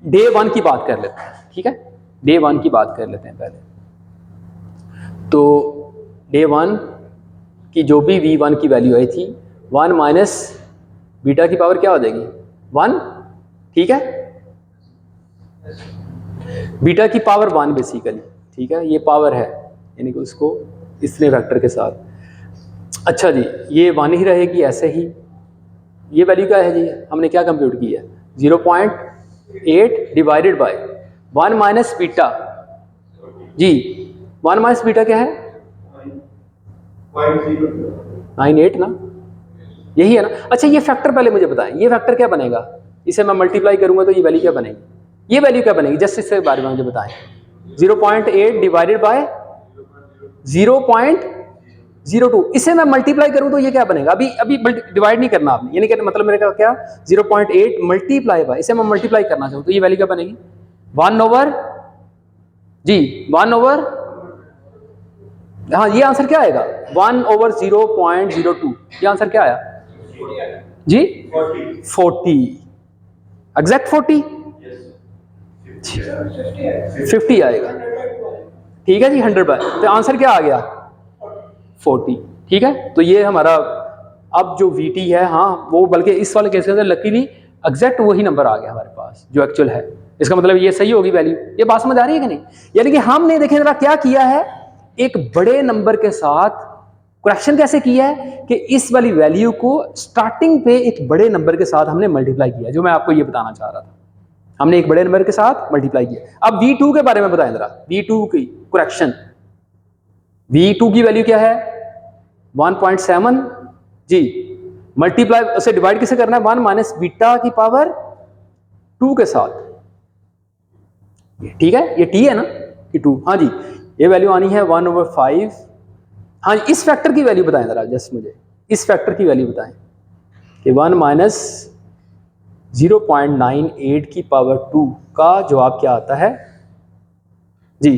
डे 1 की बात कर लेते हैं, ठीक है, डे 1 की बात कर लेते हैं पहले। तो डे 1 की जो भी V1 की वैल्यू आई थी, 1 माइनस बीटा की पावर क्या हो जाएगी 1, ठीक है, बीटा की पावर 1 बेसिकली, ठीक है, ये पावर है, यानी कि उसको इसने वेक्टर के साथ। अच्छा जी, ये 1 ही रहेगी ऐसे ही। ये वैल्यू क्या है जी, हमने क्या कंप्यूट की है, 0.8 डिवाइडेड बाय 1 माइनस बीटा जी, 1 माइनस बीटा क्या है 98 ना, यही है ना। अच्छा, ये फैक्टर पहले मुझे बताएं, ये फैक्टर क्या बनेगा, इसे मैं मल्टीप्लाई करूंगा तो ये वैल्यू क्या बनेगी, ये वैल्यू क्या बनेगी, जस्ट इसके बारे में मुझे बताएं। 0.8 डिवाइडेड बाय 0.02, इसे मैं मल्टीप्लाई करूं तो ये क्या बनेगा, अभी अभी डिवाइड नहीं करना आपने, यानी कि मतलब मेरे का क्या 0.8 मल्टीप्लाई बाय, इसे मैं मल्टीप्लाई करना चाहूँ तो ये वैल्यू क्या बनेगी 1 ओवर जी 1 ओवर, हाँ ये आंसर क्या आएगा 1 ओवर 0.02, ये आंसर क्या आया जी 40, एग्जैक्ट 40 50 आएगा, ठीक है जी 100 बाय, तो आंसर क्या आ गया 40, ठीक है। तो ये हमारा अब जो VT है, हाँ वो बल्कि इस वाले केस के अंदर लकीली एग्जैक्ट वही नंबर आ गया हमारे पास जो एक्चुअल है। इसका मतलब ये सही होगी वैल्यू, ये बात समझ आ रही है कि नहीं। यानी कि हमने देखें जरा क्या किया है, एक बड़े नंबर के साथ करेक्शन कैसे किया है कि इस वाली वैल्यू को स्टार्टिंग पे एक बड़े नंबर के साथ हमने मल्टीप्लाई किया, जो मैं आपको ये बताना चाह रहा था, हमने एक बड़े नंबर के साथ मल्टीप्लाई किया। अब V2 के बारे में बताएं जरा, V2 की करेक्शन, V2 की वैल्यू क्या है 1.7 जी, मल्टीप्लाई उसे डिवाइड किसे करना है 1 माइनस बीटा की पावर 2 के साथ, ठीक है, ये T है ना कि 2, हाँ जी, ये वैल्यू आनी है 1 ओवर 5। हाँ, इस फैक्टर की वैल्यू बताएं जरा, जस्ट मुझे इस फैक्टर की वैल्यू बताएं कि 1 माइनस 0.98 की पावर 2 का जवाब क्या आता है जी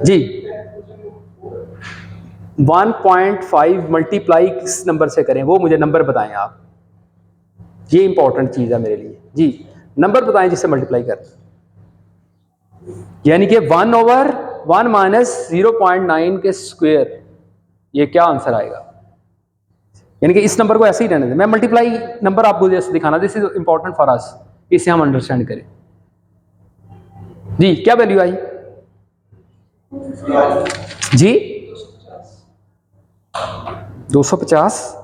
जी 1.5 मल्टीप्लाई किस नंबर से करें, वो मुझे नंबर बताएं आप। ये इंपॉर्टेंट चीज़ है मेरे लिए जी। नंबर बताएं जिससे मल्टीप्लाई करते, यानी कि 1/1 माइनस 0.9 के स्क्वायर, ये क्या आंसर आएगा। यानी कि इस नंबर को ऐसे ही रहने दें, मैं मल्टीप्लाई नंबर आपको जैसे दिखाना, this is important for us, इसे हम अंडरस्टैंड करें जी। क्या वैल्यू आई जी? 250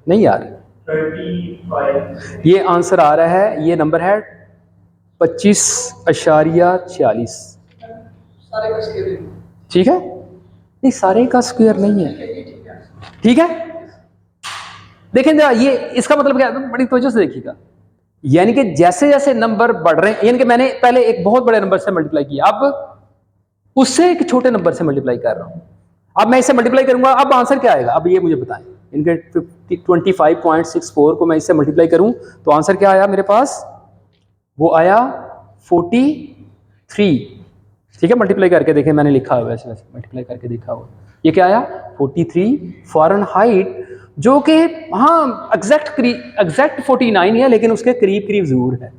नहीं यार, 35। ये आंसर आ रहा है, ये नंबर है 25.46। ठीक है, नहीं सारे का स्क्वायर नहीं है, ठीक है। देखें जरा, ये इसका मतलब क्या है, बड़ी तवज्जो से देखिएगा। यानी कि जैसे जैसे नंबर बढ़ रहे हैं, यानी कि मैंने पहले एक बहुत बड़े नंबर से मल्टीप्लाई किया, अब उससे एक छोटे नंबर से मल्टीप्लाई कर रहा हूं। अब मैं इसे मल्टीप्लाई करूंगा, अब आंसर क्या आएगा, अब ये मुझे बताएं। इनके 25.64 को मैं इससे मल्टीप्लाई करूं तो आंसर क्या आया मेरे पास, वो आया 43। ठीक है, मल्टीप्लाई करके देखें, मैंने लिखा हुआ है वैसे वैसे मल्टीप्लाई करके देखा हुआ, ये क्या आया 43 फ़ारेनहाइट, जो कि हाँ एग्जैक्ट 49 है, लेकिन उसके करीब करीब जरूर है।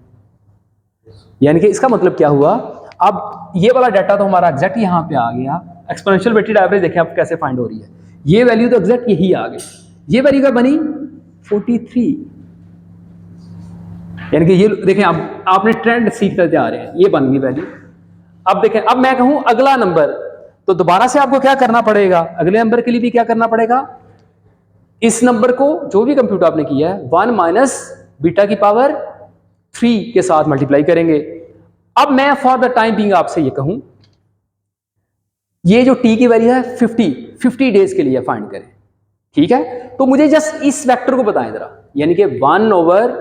यानी कि इसका मतलब क्या हुआ, अब ये वाला डाटा तो हमारा एग्जैक्ट यहाँ पे आ गया। एक्सपोनेंशियल वेटेड एवरेज देखें आप कैसे फाइंड हो रही है, ये वैल्यू तो एग्जैक्ट यही आ गई, ये वैल्यू क्या बनी 43। यानी कि ये देखें, अब आपने ट्रेंड सीखते जा रहे हैं, ये बन गई वैल्यू। अब देखें, अब मैं कहूं अगला नंबर, तो दोबारा से आपको क्या करना पड़ेगा, अगले नंबर के लिए भी क्या करना पड़ेगा, इस नंबर को जो भी कंप्यूट आपने किया है 1 माइनस बीटा की पावर 3 के साथ मल्टीप्लाई करेंगे। अब मैं फॉर द टाइम बीइंग आपसे ये कहूं, ये जो टी की वैल्यू है 50 डेज के लिए फाइंड करें, ठीक है। तो मुझे जस्ट इस वेक्टर को बताएं जरा, यानी कि 1/,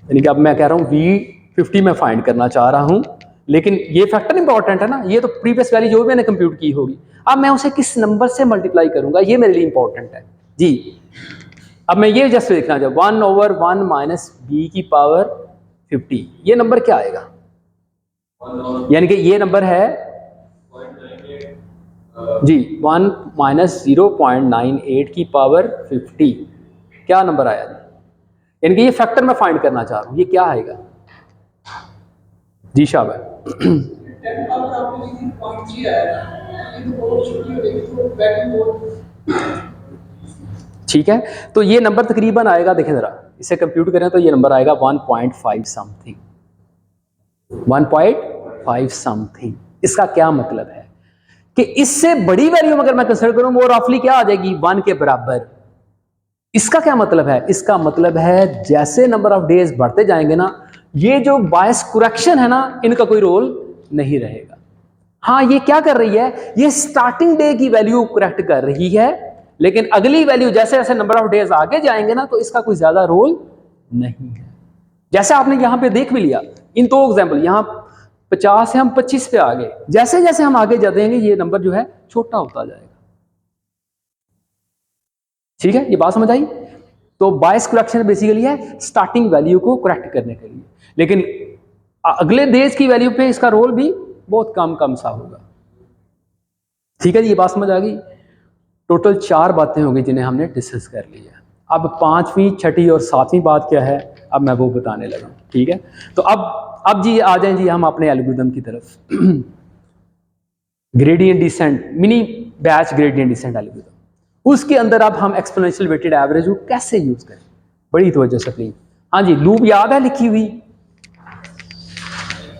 यानी कि अब मैं कह रहा हूं V50 में फाइंड करना चाह रहा हूं, लेकिन ये फैक्टर इंपॉर्टेंट है ना, ये तो प्रीवियस वैल्यू जो भी मैंने कंप्यूट की होगी, अब मैं उसे किस नंबर से मल्टीप्लाई करूंगा, ये मेरे लिए इंपॉर्टेंट है जी। अब मैं ये जस्ट देखना चाहूँ, 1/1 माइनस बी की पावर 50, ये नंबर क्या आएगा, यानी कि ये नंबर है जी 1 माइनस 0.98 की पावर 50, क्या नंबर आया जी, यानी कि ये फैक्टर मैं फाइंड करना चाह रहा हूं, ये क्या आएगा जी शाबाश। ठीक है, तो ये नंबर तकरीबन आएगा, देखें जरा इसे कंप्यूट करें तो ये नंबर आएगा 1.5 समथिंग, 1.5 समथिंग। इसका क्या मतलब है कि इससे बड़ी वैल्यू अगर मैं कंसिडर करूं, वो रफली क्या आ जाएगी 1 के बराबर। इसका क्या मतलब है, इसका मतलब है जैसे नंबर ऑफ डेज बढ़ते जाएंगे ना, ये जो बायस करेक्शन है ना, इनका कोई रोल नहीं रहेगा। हाँ, ये क्या कर रही है, ये स्टार्टिंग डे की वैल्यू करेक्ट कर रही है, लेकिन अगली वैल्यू जैसे जैसे नंबर ऑफ डेज आगे जाएंगे ना, तो इसका कोई ज्यादा रोल नहीं है। जैसे आपने यहां पे देख भी लिया, इन दो एग्जाम्पल, यहां 50 से हम 25 पे आ गए, जैसे जैसे हम आगे जाएंगे ये नंबर जो है छोटा होता जाएगा। ठीक है, ये बात समझ आई। तो बायस करेक्शन बेसिकली है स्टार्टिंग वैल्यू को करेक्ट करने के लिए, लेकिन अगले डेज की वैल्यू पे इसका रोल भी बहुत कम सा होगा। ठीक है जी, ये बात समझ आ गई। टोटल 4 बातें होंगी जिन्हें हमने डिस्कस कर लिया। अब 5वीं, 6ठी और 7वीं बात क्या है, अब मैं वो बताने लगा। ठीक है, तो अब जी आ जाएं जी हम अपने एल्गोरिथम की तरफ। Gradient descent, mini batch gradient descent algorithm, उसके अंदर अब हम एक्सपोनेंशियल वेटेड एवरेज को कैसे यूज करें, बड़ी तवज्जो से प्लीज। हाँ जी, लूप याद है लिखी हुई,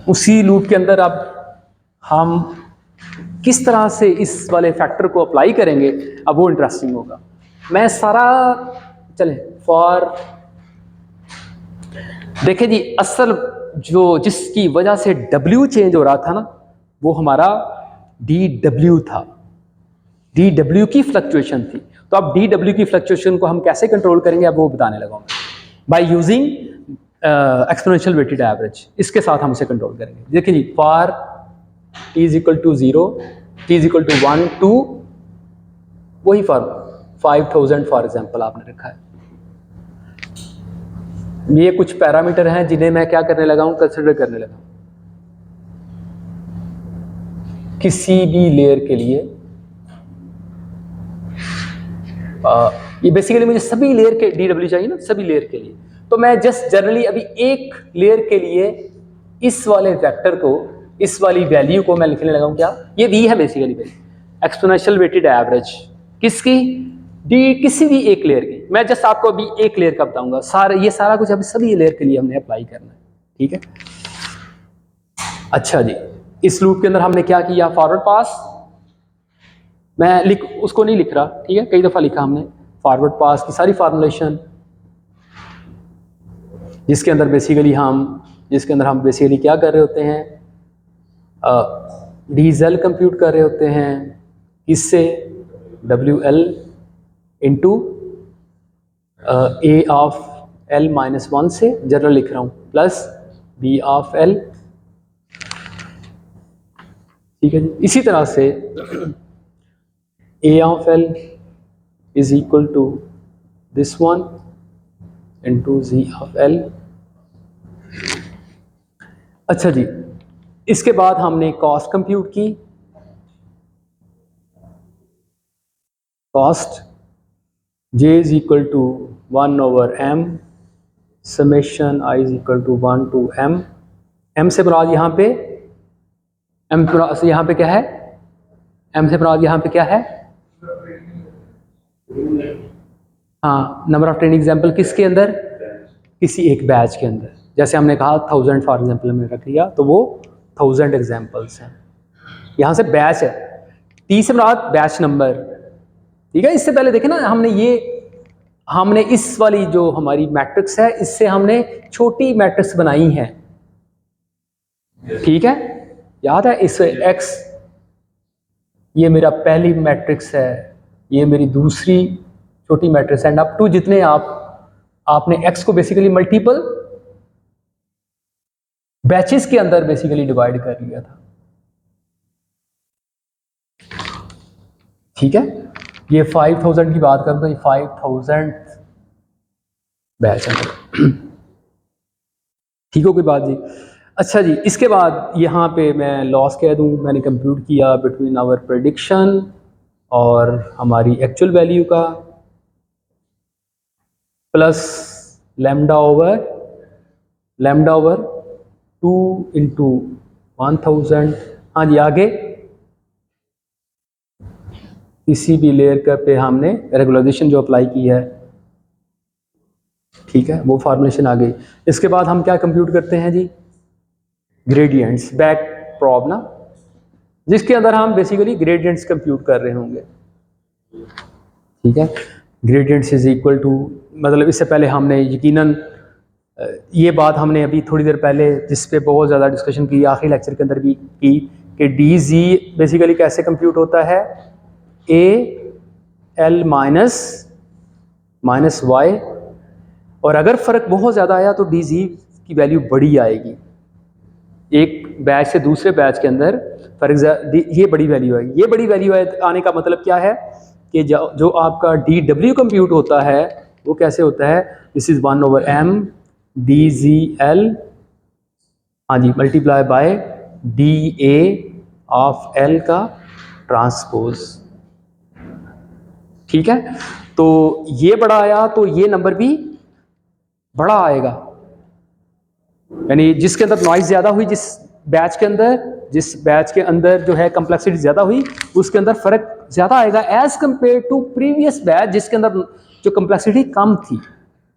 उसी लूप के अंदर अब हम किस तरह से इस वाले फैक्टर को अप्लाई करेंगे, अब वो इंटरेस्टिंग होगा। मैं सारा चले फॉर देखिए जी, असल जो जिसकी वजह से W चेंज हो रहा था ना, वो हमारा DW था, DW की फ्लक्चुएशन थी। तो अब DW की फ्लक्चुएशन को हम कैसे कंट्रोल करेंगे, अब वो बताने लगा by using exponential weighted average. इसके साथ हम इसे कंट्रोल करेंगे। देखिए जी, for t is equal to 0, t is equal to 1 2, वही फॉर्मूला 5000 फॉर एग्जांपल आपने रखा है। ये कुछ पैरामीटर हैं जिन्हें मैं क्या करने लगा हूं, कंसिडर करने लगा हूं। किसी भी लेयर के लिए ये बेसिकली मुझे सभी लेयर के DW चाहिए ना, सभी लेयर के लिए। तो मैं जस्ट जनरली अभी एक लेयर के लिए इस वाले वेक्टर को, इस वाली वैल्यू को मैं लिखने लगा हूँ क्या, ये V है बेसिकली भाई, एक्सपोनेंशियल वेटेड एवरेज किसकी, डी किसी भी एक लेयर की। मैं जस्ट आपको अभी एक लेयर का बताऊंगा, ये सारा कुछ अभी सभी लेयर के लिए हमने अप्लाई करना है, ठीक है। अच्छा जी, इस लूप के अंदर हमने क्या किया, फॉरवर्ड पास, मैं उसको नहीं लिख रहा, ठीक है, कई दफ़ा लिखा हमने फॉरवर्ड पास की सारी फार्मूलेशन, जिसके अंदर हम बेसिकली क्या कर रहे होते हैं, डीजल कंप्यूट कर रहे होते हैं, इससे WL into A of L minus 1 से जनरल लिख रहा हूँ, प्लस B ऑफ L, ठीक है जी। इसी तरह से A of L is equal to this one into Z of L। अच्छा जी, इसके बाद हमने कॉस्ट कंप्यूट की, cost J is equal to 1/m summation I is equal to 1 to m। m से मुराद यहाँ पे क्या है, m से मुराद यहाँ पे क्या है, हाँ, नंबर ऑफ ट्रेनिंग एग्जाम्पल किसके अंदर, किसी एक बैच के अंदर। जैसे हमने कहा 1000 फॉर एग्जाम्पल में रख लिया, तो वो 1000 एग्जाम्पल्स हैं। यहाँ से बैच है, T से मुराद बैच नंबर, ठीक है। इससे पहले देखें ना, हमने इस वाली जो हमारी मैट्रिक्स है, इससे हमने छोटी मैट्रिक्स बनाई है, ठीक है, याद है। इस X, ये मेरा पहली मैट्रिक्स है, ये मेरी दूसरी छोटी मैट्रिक्स, एंड अप टू जितने आपने X को बेसिकली मल्टीपल बैचेस के अंदर बेसिकली डिवाइड कर लिया था, ठीक है। ये 5000 की बात करूं तो ये 5000 बैच है, ठीक हो कोई बात जी। अच्छा जी, इसके बाद यहाँ पे मैं लॉस कह दूँ, मैंने कंप्यूट किया बिटवीन आवर प्रेडिक्शन और हमारी एक्चुअल वैल्यू का, प्लस लैम्डा ओवर 2 इंटू 1000। हाँ जी, आगे किसी भी लेयर का पे हमने रेगुलराइजेशन जो अप्लाई की है, ठीक है, वो फॉर्मुलेशन आ गई। इसके बाद हम क्या कंप्यूट करते हैं जी, ग्रेडियंट्स, बैक प्रॉब ना, जिसके अंदर हम बेसिकली ग्रेडियंट्स कंप्यूट कर रहे होंगे, ठीक है। ग्रेडियंट्स इज इक्वल टू, मतलब इससे पहले हमने यकीनन ये बात हमने अभी थोड़ी देर पहले जिस पे बहुत ज़्यादा डिस्कशन की, आखिरी लेक्चर के अंदर भी की, कि DZ बेसिकली कैसे कंप्यूट होता है, AL माइनस Y, और अगर फ़र्क बहुत ज़्यादा आया तो DZ की वैल्यू बड़ी आएगी, एक बैच से दूसरे बैच के अंदर फॉर एग्जाम्पल ये बड़ी वैल्यू आएगी। ये बड़ी वैल्यू आने का मतलब क्या है कि जो आपका DW कंप्यूट होता है वो कैसे होता है, दिस इज 1/m DZL, हाँ जी, multiply by DA of L का ट्रांसपोज, ठीक है। तो ये बड़ा आया तो ये नंबर भी बड़ा आएगा, यानी जिसके अंदर नॉइज ज़्यादा हुई, जिस बैच के अंदर जो है कम्प्लेक्सिटी ज़्यादा हुई, उसके अंदर फ़र्क ज़्यादा आएगा as compare to previous batch जिसके अंदर जो कम्प्लेक्सिटी कम थी,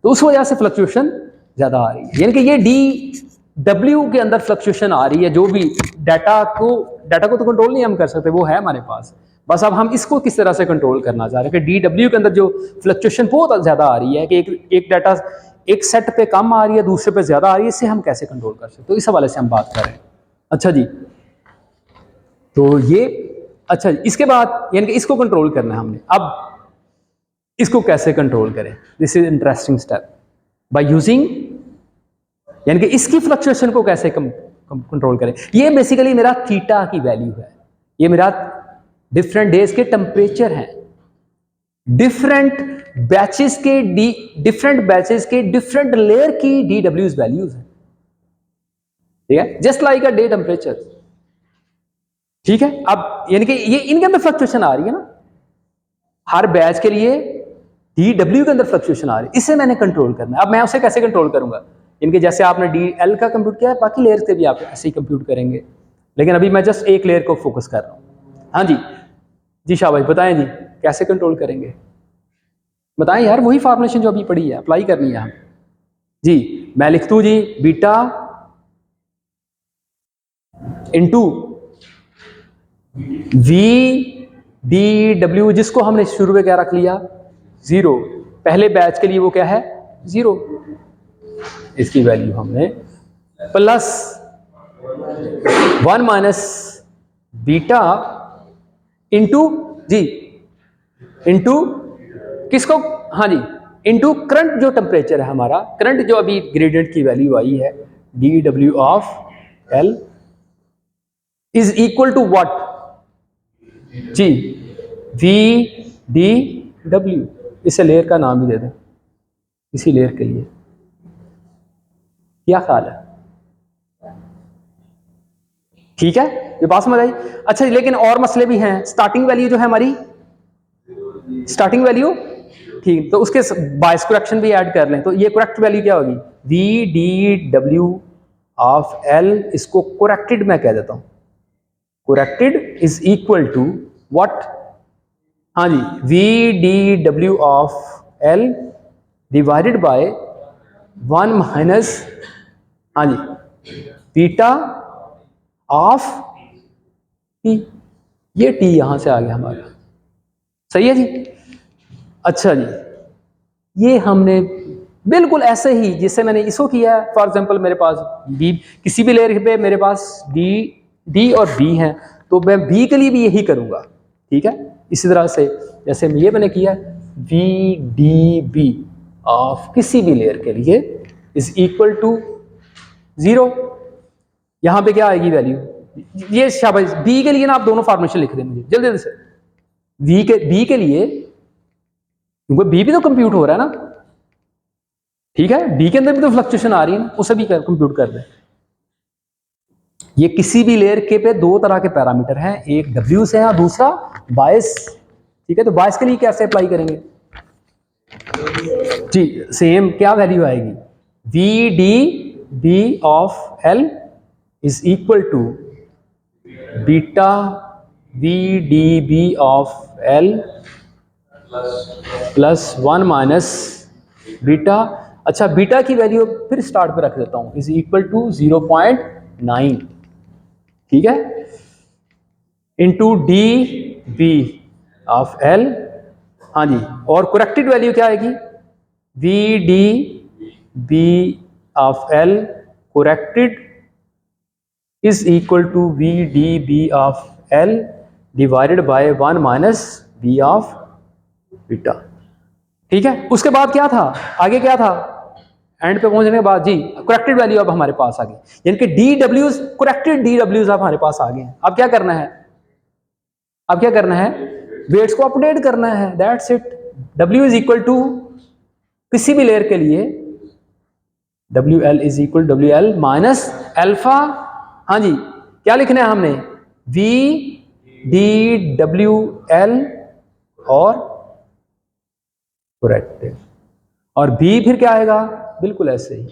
तो उस वजह से फ्लक्चुएशन ज़्यादा आ रही है। यानी कि ये DW के अंदर फ्लक्चुएशन आ रही है, जो भी डाटा को तो कंट्रोल नहीं हम कर सकते, वो है हमारे पास, बस अब हम इसको किस तरह से कंट्रोल करना चाह रहे हैं कि DW के अंदर जो फ्लक्चुएशन बहुत ज़्यादा आ रही है कि एक डाटा एक सेट पे कम आ रही है, दूसरे पे ज़्यादा आ रही है, इससे हम कैसे कंट्रोल कर सकते, तो इस हवाले से हम बात कर रहे हैं। अच्छा जी, तो ये अच्छा जी, इसके बाद यानी कि इसको कंट्रोल करना है हमने। अब इसको कैसे कंट्रोल करें, this is interesting step, by using, यानी कि इसकी फ्लक्चुएशन को कैसे कंट्रोल करें। ये बेसिकली मेरा थीटा की वैल्यू है, ये मेरा डिफरेंट डेज के टेम्परेचर हैं, डिफरेंट बैचेस के डिफरेंट लेयर की DW's वैल्यूज हैं, ठीक है, just like a day temperature, ठीक है। अब यानी कि ये इनके अंदर फ्लक्चुएशन आ रही है ना, हर बैच के लिए डी डब्ल्यू के अंदर फ्लक्चुएशन आ रही है, इसे मैंने कंट्रोल करना है। अब मैं उसे कैसे कंट्रोल करूंगा? इनके जैसे आपने डी एल का कंप्यूट किया है, बाकी लेयर्स के भी आप ऐसे ही कंप्यूट करेंगे, लेकिन अभी मैं जस्ट एक लेयर को फोकस कर रहा हूँ। हाँ जी जी शाबाश, बताएं जी कैसे कंट्रोल करेंगे, बताएं यार, वही फॉर्मुलेशन जो अभी पढ़ी है अप्लाई करनी है हम जी। मैं लिख दूं जी beta into V D W, जिसको हमने शुरू में क्या रख लिया 0, पहले बैच के लिए वो क्या है 0, इसकी वैल्यू हमने प्लस 1 माइनस बीटा इंटू जी इंटू किसको, हाँ जी, इंटू करंट जो टेम्परेचर है हमारा, करंट जो अभी ग्रेडियंट की वैल्यू आई है D W of L is equal to what जी वी डी डब्ल्यू, इसे लेयर का नाम भी दे दें इसी लेयर के लिए, क्या ख्याल है? ठीक है, ये बात समझ आई? अच्छा, लेकिन और मसले भी हैं। स्टार्टिंग वैल्यू जो है हमारी, स्टार्टिंग वैल्यू ठीक, तो उसके बायस करेक्शन भी ऐड कर लें, तो ये करेक्ट वैल्यू क्या होगी V D W of L, इसको करेक्टेड मैं कह देता हूं, corrected is equal to what, हाँ जी, V D W of L divided by 1 minus, हाँ जी, बीटा ऑफ टी, ये टी यहां से आ गया हमारा, सही है जी। अच्छा जी, ये हमने बिल्कुल ऐसे ही जिससे मैंने इसको किया है, फॉर एग्जांपल मेरे पास बी, किसी भी लेयर पे मेरे पास डी और बी है, तो मैं बी के लिए भी यही करूंगा, ठीक है। इसी तरह से जैसे ये मैंने किया वी डी बी ऑफ किसी भी लेयर के लिए इज इक्वल टू 0, यहां पे क्या आएगी वैल्यू, ये शाबाश, बी के लिए ना आप दोनों फॉर्मेशन लिख दें मुझे जल्दी जल्दी से, बी के लिए, क्योंकि बी भी तो कंप्यूट हो रहा है ना, ठीक है, बी के अंदर भी तो फ्लक्चुएशन आ रही है ना, उसे भी कंप्यूट कर दें। ये किसी भी लेयर के पे दो तरह के पैरामीटर हैं, एक डब्ल्यू से है और दूसरा बायस, ठीक है। तो बायस के लिए कैसे अप्लाई करेंगे जी, सेम क्या वैल्यू आएगी V D B of L is equal to beta V D B of L plus 1 minus beta, अच्छा बीटा की वैल्यू फिर स्टार्ट पे रख देता हूं, इज इक्वल टू 0.9, ठीक है, into D B of L, हाँ जी, और करेक्टेड वैल्यू क्या आएगी V D B of L corrected is equal to V D B of L divided by 1 minus B of beta, ठीक है। उसके बाद क्या था, आगे क्या था, एंड पे पहुंचने के बाद जी करेक्टेड वैल्यू अब हमारे पास आ गई, यानी कि डी डब्ल्यूज, करेक्टेड डी डब्ल्यूज अब हमारे पास आ गए हैं। अब क्या करना है, अब क्या करना है, वेट्स को अपडेट करना है, that's it. W is equal to किसी भी लेयर के लिए W L is equal W L minus alpha, हाँ जी, क्या लिखना है हमने वी डी डब्ल्यू एल और करेक्टेड, और बी फिर क्या आएगा बिल्कुल ऐसे ही,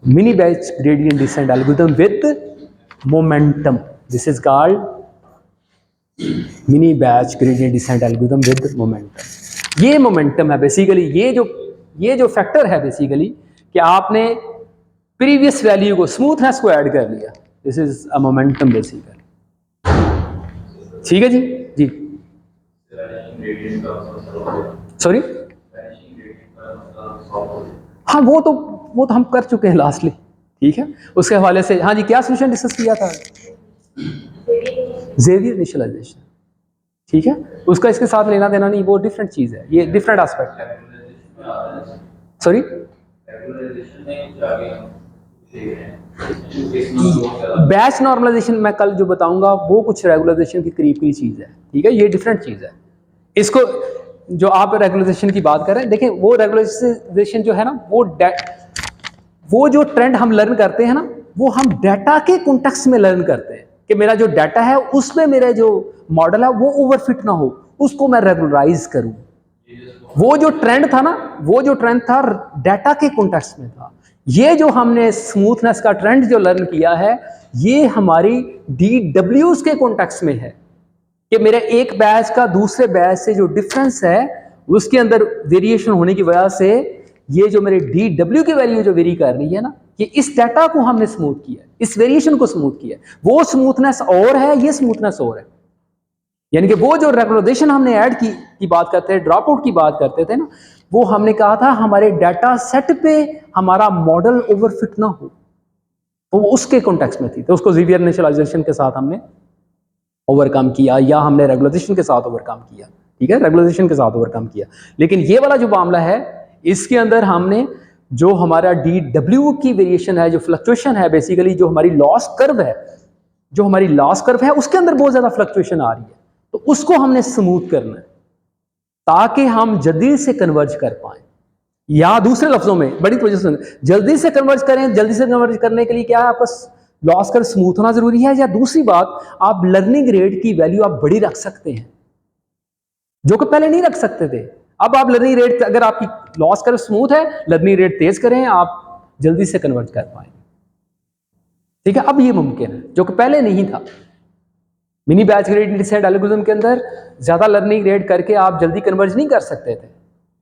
mini batch gradient descent algorithm with momentum, this is called mini batch gradient descent algorithm with momentum. ये मोमेंटम है बेसिकली, ये जो फैक्टर है बेसिकली कि आपने प्रीवियस वैल्यू को, स्मूथनेस को ऐड कर लिया, this is a momentum basically, ठीक है जी। जी सॉरी, हाँ वो तो हम कर चुके हैं लास्टली, ठीक है, उसके हवाले से। हाँ जी, क्या सोल्यूशन डिस्कस किया था, ज़ेवियर इनिशियलाइजेशन, ठीक है, उसका इसके साथ लेना देना नहीं, वो डिफरेंट चीज है, ये डिफरेंट एस्पेक्ट है। सॉरी, बैच नॉर्मलाइजेशन मैं कल जो बताऊंगा वो कुछ रेगुलराइजेशन की करीब की चीज है, ठीक है, ये डिफरेंट चीज है। इसको जो आप रेगुलराइजेशन की बात कर रहे हैं, देखिए वो रेगुलराइजेशन जो है ना, वो वो जो ट्रेंड हम लर्न करते हैं ना, वो हम डाटा के कॉन्टेक्स्ट में लर्न करते हैं कि मेरा जो डाटा है उसमें मेरा जो मॉडल है वो ओवरफिट ना हो, उसको मैं रेगुलराइज करूं। वो जो ट्रेंड था ना, वो जो ट्रेंड था डाटा के कॉन्टेक्स्ट में था। ये जो हमने स्मूथनेस का ट्रेंड जो लर्न किया है, ये हमारी DWs के कॉन्टेक्स्ट में है कि मेरे एक बैच का दूसरे बैच से जो डिफरेंस है उसके अंदर वेरिएशन होने की वजह से ये जो मेरे DW की वैल्यू जो वेरी कर रही है ना, ये इस डाटा को हमने स्मूथ किया, इस वेरिएशन को स्मूथ किया। वो स्मूथनेस और है, ये स्मूथनेस और है। यानी कि वो जो रेगुलराइजेशन हमने ऐड की बात करते हैं, ड्रॉप आउट की बात करते थे ना, वो हमने कहा था हमारे डाटा सेट पे हमारा मॉडल ओवरफिट ना हो, तो वो उसके कॉन्टेक्स्ट में थी। तो उसको ज़ेवियर इनिशियलाइजेशन के साथ हमने ओवरकम किया, या हमने रेगुलराइजेशन के साथ ओवरकम किया। ठीक है, रेगुलराइजेशन के साथ ओवरकम किया। लेकिन ये वाला जो मामला है, इसके अंदर हमने जो हमारा DW की वेरिएशन है, जो फ्लक्चुएशन है, बेसिकली जो हमारी लॉस कर्व है, जो हमारी लॉस कर्व है उसके अंदर बहुत ज्यादा फ्लक्चुएशन आ रही है, तो उसको हमने स्मूथ करना है ताकि हम जल्दी से कन्वर्ज कर पाए। या दूसरे लफ्जों में बड़ी पोजीशन, जल्दी से कन्वर्ज करें। जल्दी से कन्वर्ज करने के लिए क्या है, आपका लॉस कर्व स्मूथ होना जरूरी है। या दूसरी बात, आप लर्निंग रेट की वैल्यू आप बड़ी रख सकते हैं, जो कि पहले नहीं रख सकते थे। अब आप लर्निंग रेट, अगर आपकी लॉस कर्व स्मूथ है, लर्निंग रेट तेज करें, आप जल्दी से कन्वर्ट कर पाएंगे। ठीक है, अब ये मुमकिन है, जो कि पहले नहीं था। Mini batch gradient descent algorithm के अंदर ज्यादा लर्निंग रेट करके आप जल्दी कन्वर्ज नहीं कर सकते थे,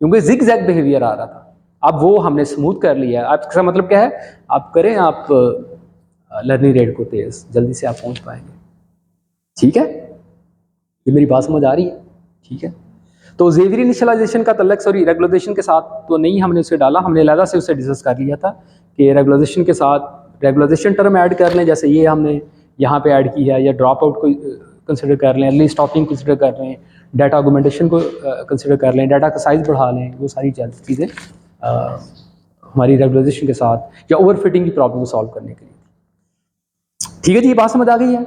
क्योंकि जिग जैग बिहेवियर आ रहा था। अब वो हमने स्मूथ कर लिया है। इसका मतलब क्या है, आप करें, आप लर्निंग रेट को तेज, जल्दी से आप पहुंच पाएंगे। ठीक है, ये मेरी बात समझ आ रही है? ठीक है, तो ज़ेवियर इनिशियलाइजेशन का तल्लक रेगुलराइजेशन के साथ तो नहीं हमने उसे डाला, हमने अलग से उसे डिस्कस कर लिया था कि रेगुलराइजेशन के साथ रेगुलराइजेशन टर्म ऐड कर लें, जैसे ये हमने यहाँ पे ऐड की है, या ड्रॉप आउट को कंसिडर कर लें, अर्ली स्टॉपिंग कंसिडर कर लें, डाटा ऑगमेंटेशन को कंसिडर कर लें, डाटा का साइज़ बढ़ा लें, वो सारी चीज़ें हमारी रेगुलराइजेशन के साथ, या ओवरफिटिंग की प्रॉब्लम को सॉल्व करने के लिए। ठीक है जी, ये बात समझ आ गई है?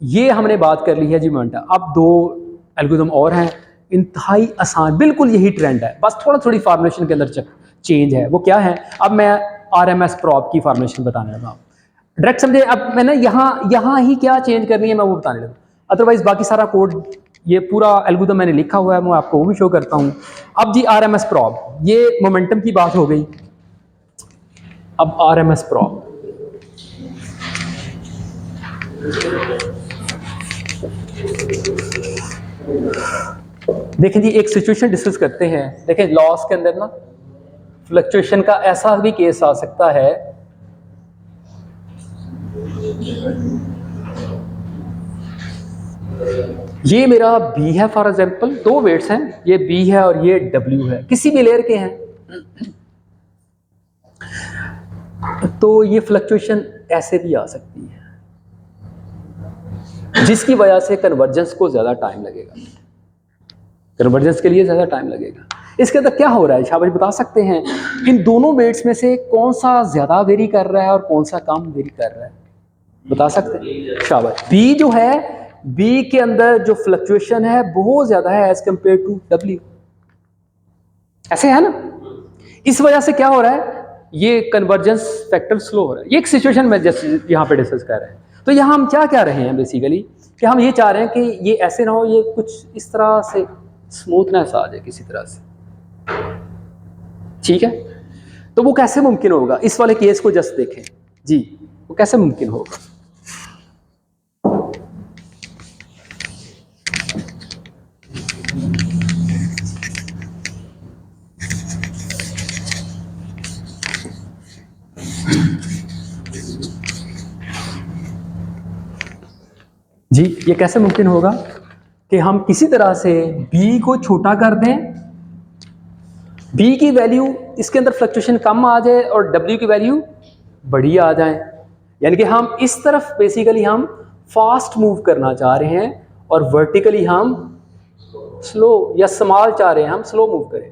ये हमने बात कर ली है जी मोमेंटम। अब दो एल्गोरिथम और हैं, इंतहाई आसान, बिल्कुल यही ट्रेंड है, बस थोड़ी फार्मूलेशन के अंदर चेंज है। वो क्या है, अब मैं RMS प्रॉब की फार्मूलेशन बताने लगा हूँ, डायरेक्ट समझे। अब मैंने यहाँ ही क्या चेंज करनी है मैं वो बताने लगा, अदरवाइज बाकी सारा कोड, ये पूरा एल्गोरिथम मैंने लिखा हुआ है, मैं आपको वो भी शो करता हूँ। अब जी RMS प्रॉब, ये मोमेंटम की बात हो गई। अब RMS प्रॉब, देखें जी, एक सिचुएशन डिस्कस करते हैं। देखें, लॉस के अंदर ना फ्लक्चुएशन का ऐसा भी केस आ सकता है, ये मेरा B है फॉर एग्जांपल, दो वेट्स हैं, ये B है और ये W है, किसी भी लेयर के हैं। तो ये फ्लक्चुएशन ऐसे भी आ सकती है, जिसकी वजह से कन्वर्जेंस को ज्यादा टाइम लगेगा, कन्वर्जेंस के लिए ज्यादा टाइम लगेगा। इसके अंदर क्या हो रहा है, शाबाश बता सकते हैं, इन दोनों वेट्स में से कौन सा ज्यादा वेरी कर रहा है और कौन सा कम वेरी कर रहा है, बता सकते हैं? शाबाश, B जो है, B के अंदर जो फ्लक्चुएशन है बहुत ज्यादा है एज कंपेयर टू W, ऐसे है ना। इस वजह से क्या हो रहा है, ये कन्वर्जेंस फैक्टर स्लो हो रहा है। ये एक सिचुएशन में जैसे यहाँ पे डिस्कस कर रहे हैं। तो यहाँ हम क्या कह रहे हैं बेसिकली, कि हम ये चाह रहे हैं कि ये ऐसे ना हो, ये कुछ इस तरह से स्मूथनेस आ जाए किसी तरह से। ठीक है, तो वो कैसे मुमकिन होगा, इस वाले केस को जस्ट देखें जी, वो कैसे मुमकिन होगा। जी, ये कैसे मुमकिन होगा कि हम किसी तरह से B को छोटा कर दें, B की वैल्यू इसके अंदर फ्लक्चुएशन कम आ जाए और W की वैल्यू बड़ी आ जाए। यानी कि हम इस तरफ बेसिकली हम फास्ट मूव करना चाह रहे हैं और वर्टिकली हम स्लो या स्मॉल चाह रहे हैं, हम स्लो मूव करें।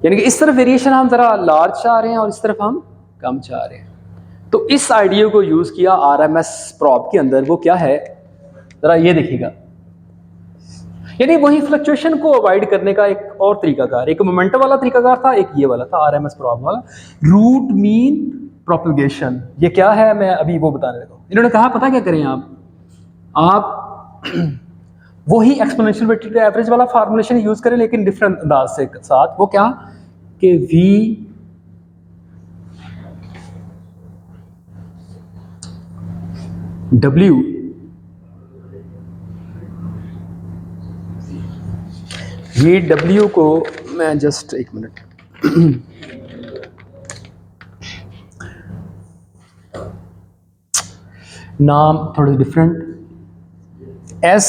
यानी कि इस तरफ वेरिएशन हम जरा लार्ज चाह रहे हैं और इस तरफ हम कम चाह रहे हैं। तो इस आइडिया को यूज किया RMS प्रॉब के अंदर। वो क्या है, जरा ये देखिएगा, यानी वही फ्लक्चुएशन को अवॉइड करने का एक और तरीकाकार, एक मोमेंटम वाला तरीकाकार था, एक ये वाला था आरएमएस प्रॉब्लम वाला, रूट मीन प्रोपगेशन। ये क्या है मैं अभी वो बताने लगा हूँ। इन्होंने कहा पता क्या करें आप वही एक्सपोनेंशियल वेलोसिटी एवरेज वाला फार्मूलेशन यूज करें लेकिन डिफरेंट अंदाज से साथ। वो क्या कि v w ये w को मैं जस्ट एक मिनट नाम थोड़े different, S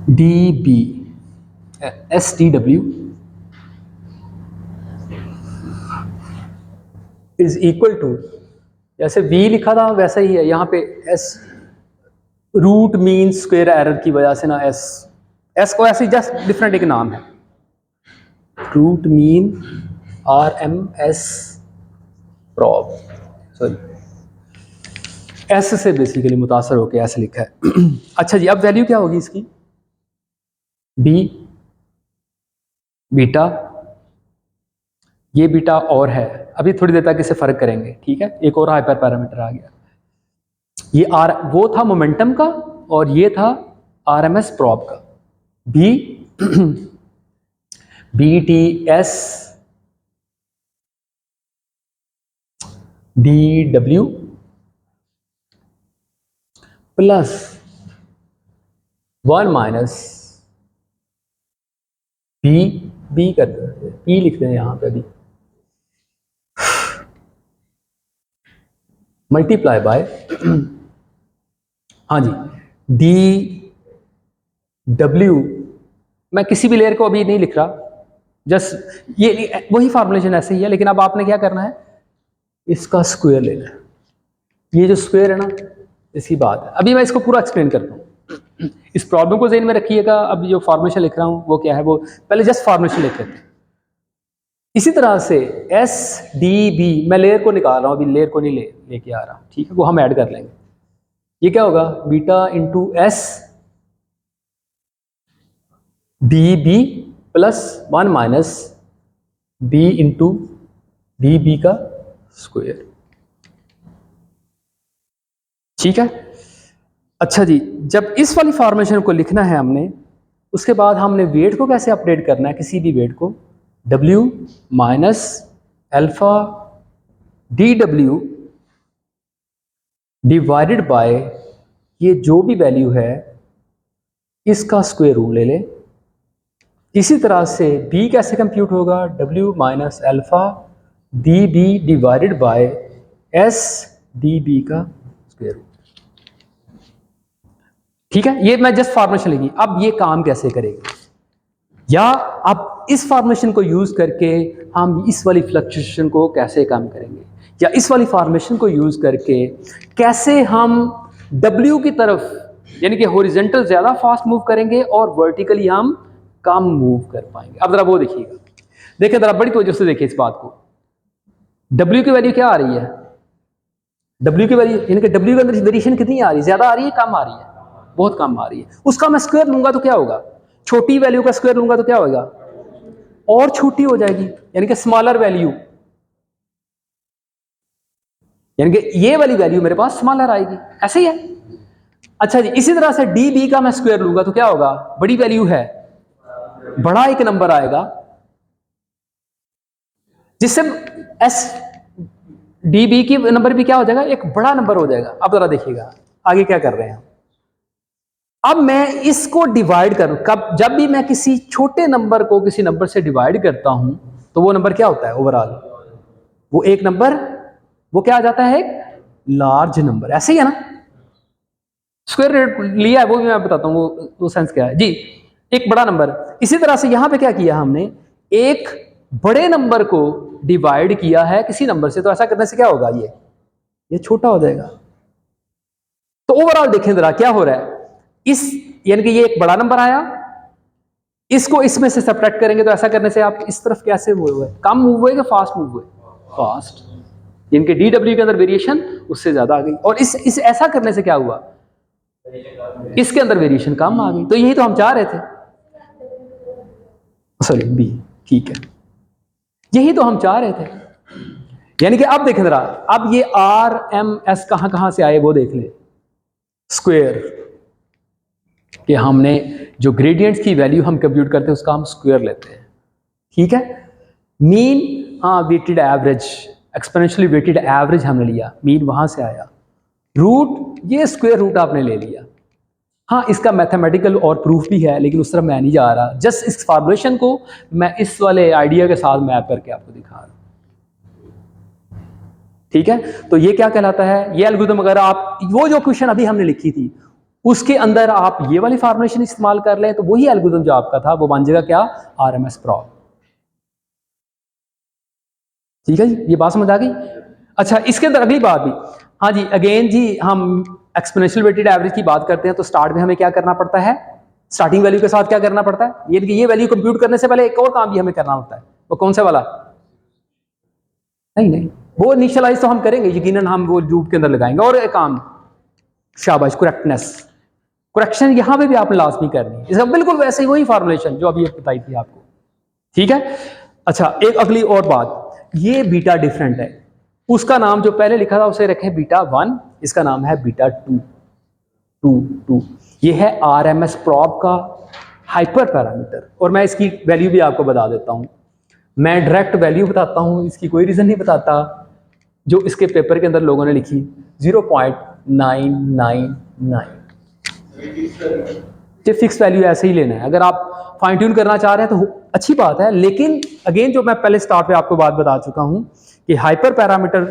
D B, S T W is equal to, जैसे v लिखा था वैसा ही है यहाँ पे, s root mean square error की वजह से ना s को ऐसे जस्ट डिफरेंट एक नाम है, root mean RMS prop, sorry s से बेसिकली मुतासर होके ऐसे लिखा है। अच्छा जी, अब वैल्यू क्या होगी इसकी, b बीटा, ये बीटा और है, अभी थोड़ी देर तक इसे फर्क करेंगे, ठीक है। एक और हाइपर पैरामीटर आ गया, ये वो था मोमेंटम का और ये था RMS प्रॉब का, BTS DW plus 1 minus B करते हैं, P लिखते हैं यहाँ पे अभी, मल्टीप्लाई बाय हाँ जी DW, मैं किसी भी लेयर को अभी नहीं लिख रहा, जस्ट ये वही फॉर्मुलेशन ऐसे ही है, लेकिन अब आपने क्या करना है, इसका स्क्वायर लेना है, ये जो स्क्वायर है ना इसकी बात है। अभी मैं इसको पूरा एक्सप्लेन करता हूँ, इस प्रॉब्लम को ज़हन में रखिएगा। अब जो फॉर्मुलेशन लिख रहा हूँ वो क्या है, वो पहले जस्ट फॉर्मुलेशन लिख लेते हैं। इसी तरह से SDB, मैं लेयर को निकाल रहा हूँ, अभी लेयर को नहीं लेके आ रहा, ठीक है, वो हम ऐड कर लेंगे। ये क्या होगा, beta into S DB plus 1 minus B into DB का स्क्वायर, ठीक है। अच्छा जी, जब इस वाली फॉर्मेशन को लिखना है हमने, उसके बाद हमने वेट को कैसे अपडेट करना है, किसी भी वेट को, W minus alpha DW divided by ये जो भी वैल्यू है इसका स्क्वायर रूट ले ले। इसी तरह से B कैसे कंप्यूट होगा, W minus alpha DB divided by S DB का स्क्वायर रूट, ठीक है। ये मैं जस्ट फॉर्मेशन लिखी। अब ये काम कैसे करेगी, या अब इस फॉर्मेशन को यूज करके हम इस वाली फ्लक्चुएशन को कैसे कम करेंगे, या इस वाली फॉर्मेशन को यूज करके कैसे हम W की तरफ यानी कि हॉरिजॉन्टल ज्यादा फास्ट मूव करेंगे और वर्टिकली हम कम मूव कर पाएंगे। अब जरा वो देखिएगा, देखिए जरा बड़ी तवज्जो से देखिए इस बात को। W की वैल्यू क्या आ रही है, W की वैल्यू यानी कि W के अंदर वेरिएशन कितनी आ रही है, ज्यादा आ रही है, कम आ रही है, बहुत कम आ रही है। उसका मैं स्क्वायर लूंगा तो क्या होगा, छोटी वैल्यू का स्क्वायर लूंगा तो क्या होगा, और छोटी हो जाएगी, यानी कि स्मॉलर वैल्यू, यानी कि ये वाली वैल्यू मेरे पास स्मॉलर आएगी, ऐसे ही है। अच्छा जी, इसी तरह से DB का मैं स्क्वायर लूंगा तो क्या होगा, बड़ी वैल्यू है, बड़ा एक नंबर आएगा, जिससे SDB की नंबर भी क्या हो जाएगा, एक बड़ा नंबर हो जाएगा। अब जरा देखिएगा आगे क्या कर रहे हैं। अब मैं इसको डिवाइड करूं, कब, जब भी मैं किसी छोटे नंबर को किसी नंबर से डिवाइड करता हूं तो वो नंबर क्या होता है, ओवरऑल वो एक नंबर, वो क्या आ जाता है, एक लार्ज नंबर, ऐसे ही है ना। स्क्वायर रेट लिया है वो भी मैं बताता हूं वो सेंस क्या है जी, एक बड़ा नंबर। इसी तरह से यहां पे क्या किया हमने, एक बड़े नंबर को डिवाइड किया है किसी नंबर से, तो ऐसा करने से क्या होगा, ये छोटा हो जाएगा। तो ओवरऑल देखें जरा क्या हो रहा है, इस यानी कि ये एक बड़ा नंबर आया, इसको इसमें से सब्ट्रैक्ट करेंगे तो ऐसा करने से आप इस तरफ कैसे मूव हुए, कम मूव हुए कि फास्ट मूव हुए, फास्ट, यानी कि DW के अंदर वेरिएशन उससे ज्यादा आ गई। और इस ऐसा करने से क्या हुआ, इसके अंदर वेरिएशन कम आ गई, तो यही तो हम चाह रहे थे, सॉरी बी, ठीक है, यही तो हम चाह रहे थे। यानी कि अब देखें जरा, अब ये आर एम एस कहां से आए वो देख ले। स्क्वायर कि हमने जो ग्रेडियंट्स की वैल्यू हम कंप्यूट करते हैं उसका हम स्क्वायर लेते हैं, ठीक है। मीन, हाँ, weighted average, exponentially weighted average हमने लिया, मीन वहां से आया। रूट, ये स्क्वायर रूट आपने ले लिया। हाँ, इसका मैथमेटिकल और प्रूफ भी है, लेकिन उस तरफ मैं नहीं जा रहा, जस्ट इस फॉर्मुलेशन को मैं इस वाले आइडिया के साथ मैप करके आपको दिखा रहा हूं, ठीक है। तो ये क्या कहलाता है, ये एल्गोरिथम, अगर आप वो जो क्वेश्चन अभी हमने लिखी थी उसके अंदर आप ये वाली फॉर्मुलेशन इस्तेमाल कर लें तो वही एल्गोरिथम जो आपका था वो बन जाएगा क्या, आरएमएस प्रॉब। ठीक है जी, ये बात समझ आ गई। अच्छा, इसके अंदर अगली बात भी, हाँ जी, अगेन जी, हम एक्सपोनेंशियल वेटेड एवरेज की बात करते हैं तो स्टार्ट में हमें क्या करना पड़ता है, स्टार्टिंग वैल्यू के साथ क्या करना पड़ता है, ये वैल्यू कंप्यूट करने से पहले एक और काम भी हमें करना होता है, वो कौन सा वाला, नहीं, वो इनिशियलाइज तो हम करेंगे यकीनन, हम वो लूप के अंदर लगाएंगे। और एक काम, शाबाश, करेक्टनेस, करेक्शन यहां पे भी आपने लाजमी करनी है, इसका बिल्कुल वैसे ही वही फॉर्मुलेशन जो अभी बताई थी आपको, ठीक है। अच्छा, एक अगली और बात, ये बीटा डिफरेंट है, उसका नाम जो पहले लिखा था उसे रखें बीटा 1, इसका नाम है बीटा 2। ये है आरएमएस प्रॉब का हाइपर पैरामीटर, और मैं इसकी वैल्यू भी आपको बता देता हूं, मैं डायरेक्ट वैल्यू बताता हूं, इसकी कोई रीजन नहीं बताता, जो इसके पेपर के अंदर लोगों ने लिखी 0.999। ये फिक्स वैल्यू ऐसे ही लेना है, अगर आप फाइन ट्यून करना चाह रहे हैं तो अच्छी बात है, लेकिन अगेन जो मैं पहले स्टार्ट पे आपको बात बता चुका हूं कि हाइपर पैरामीटर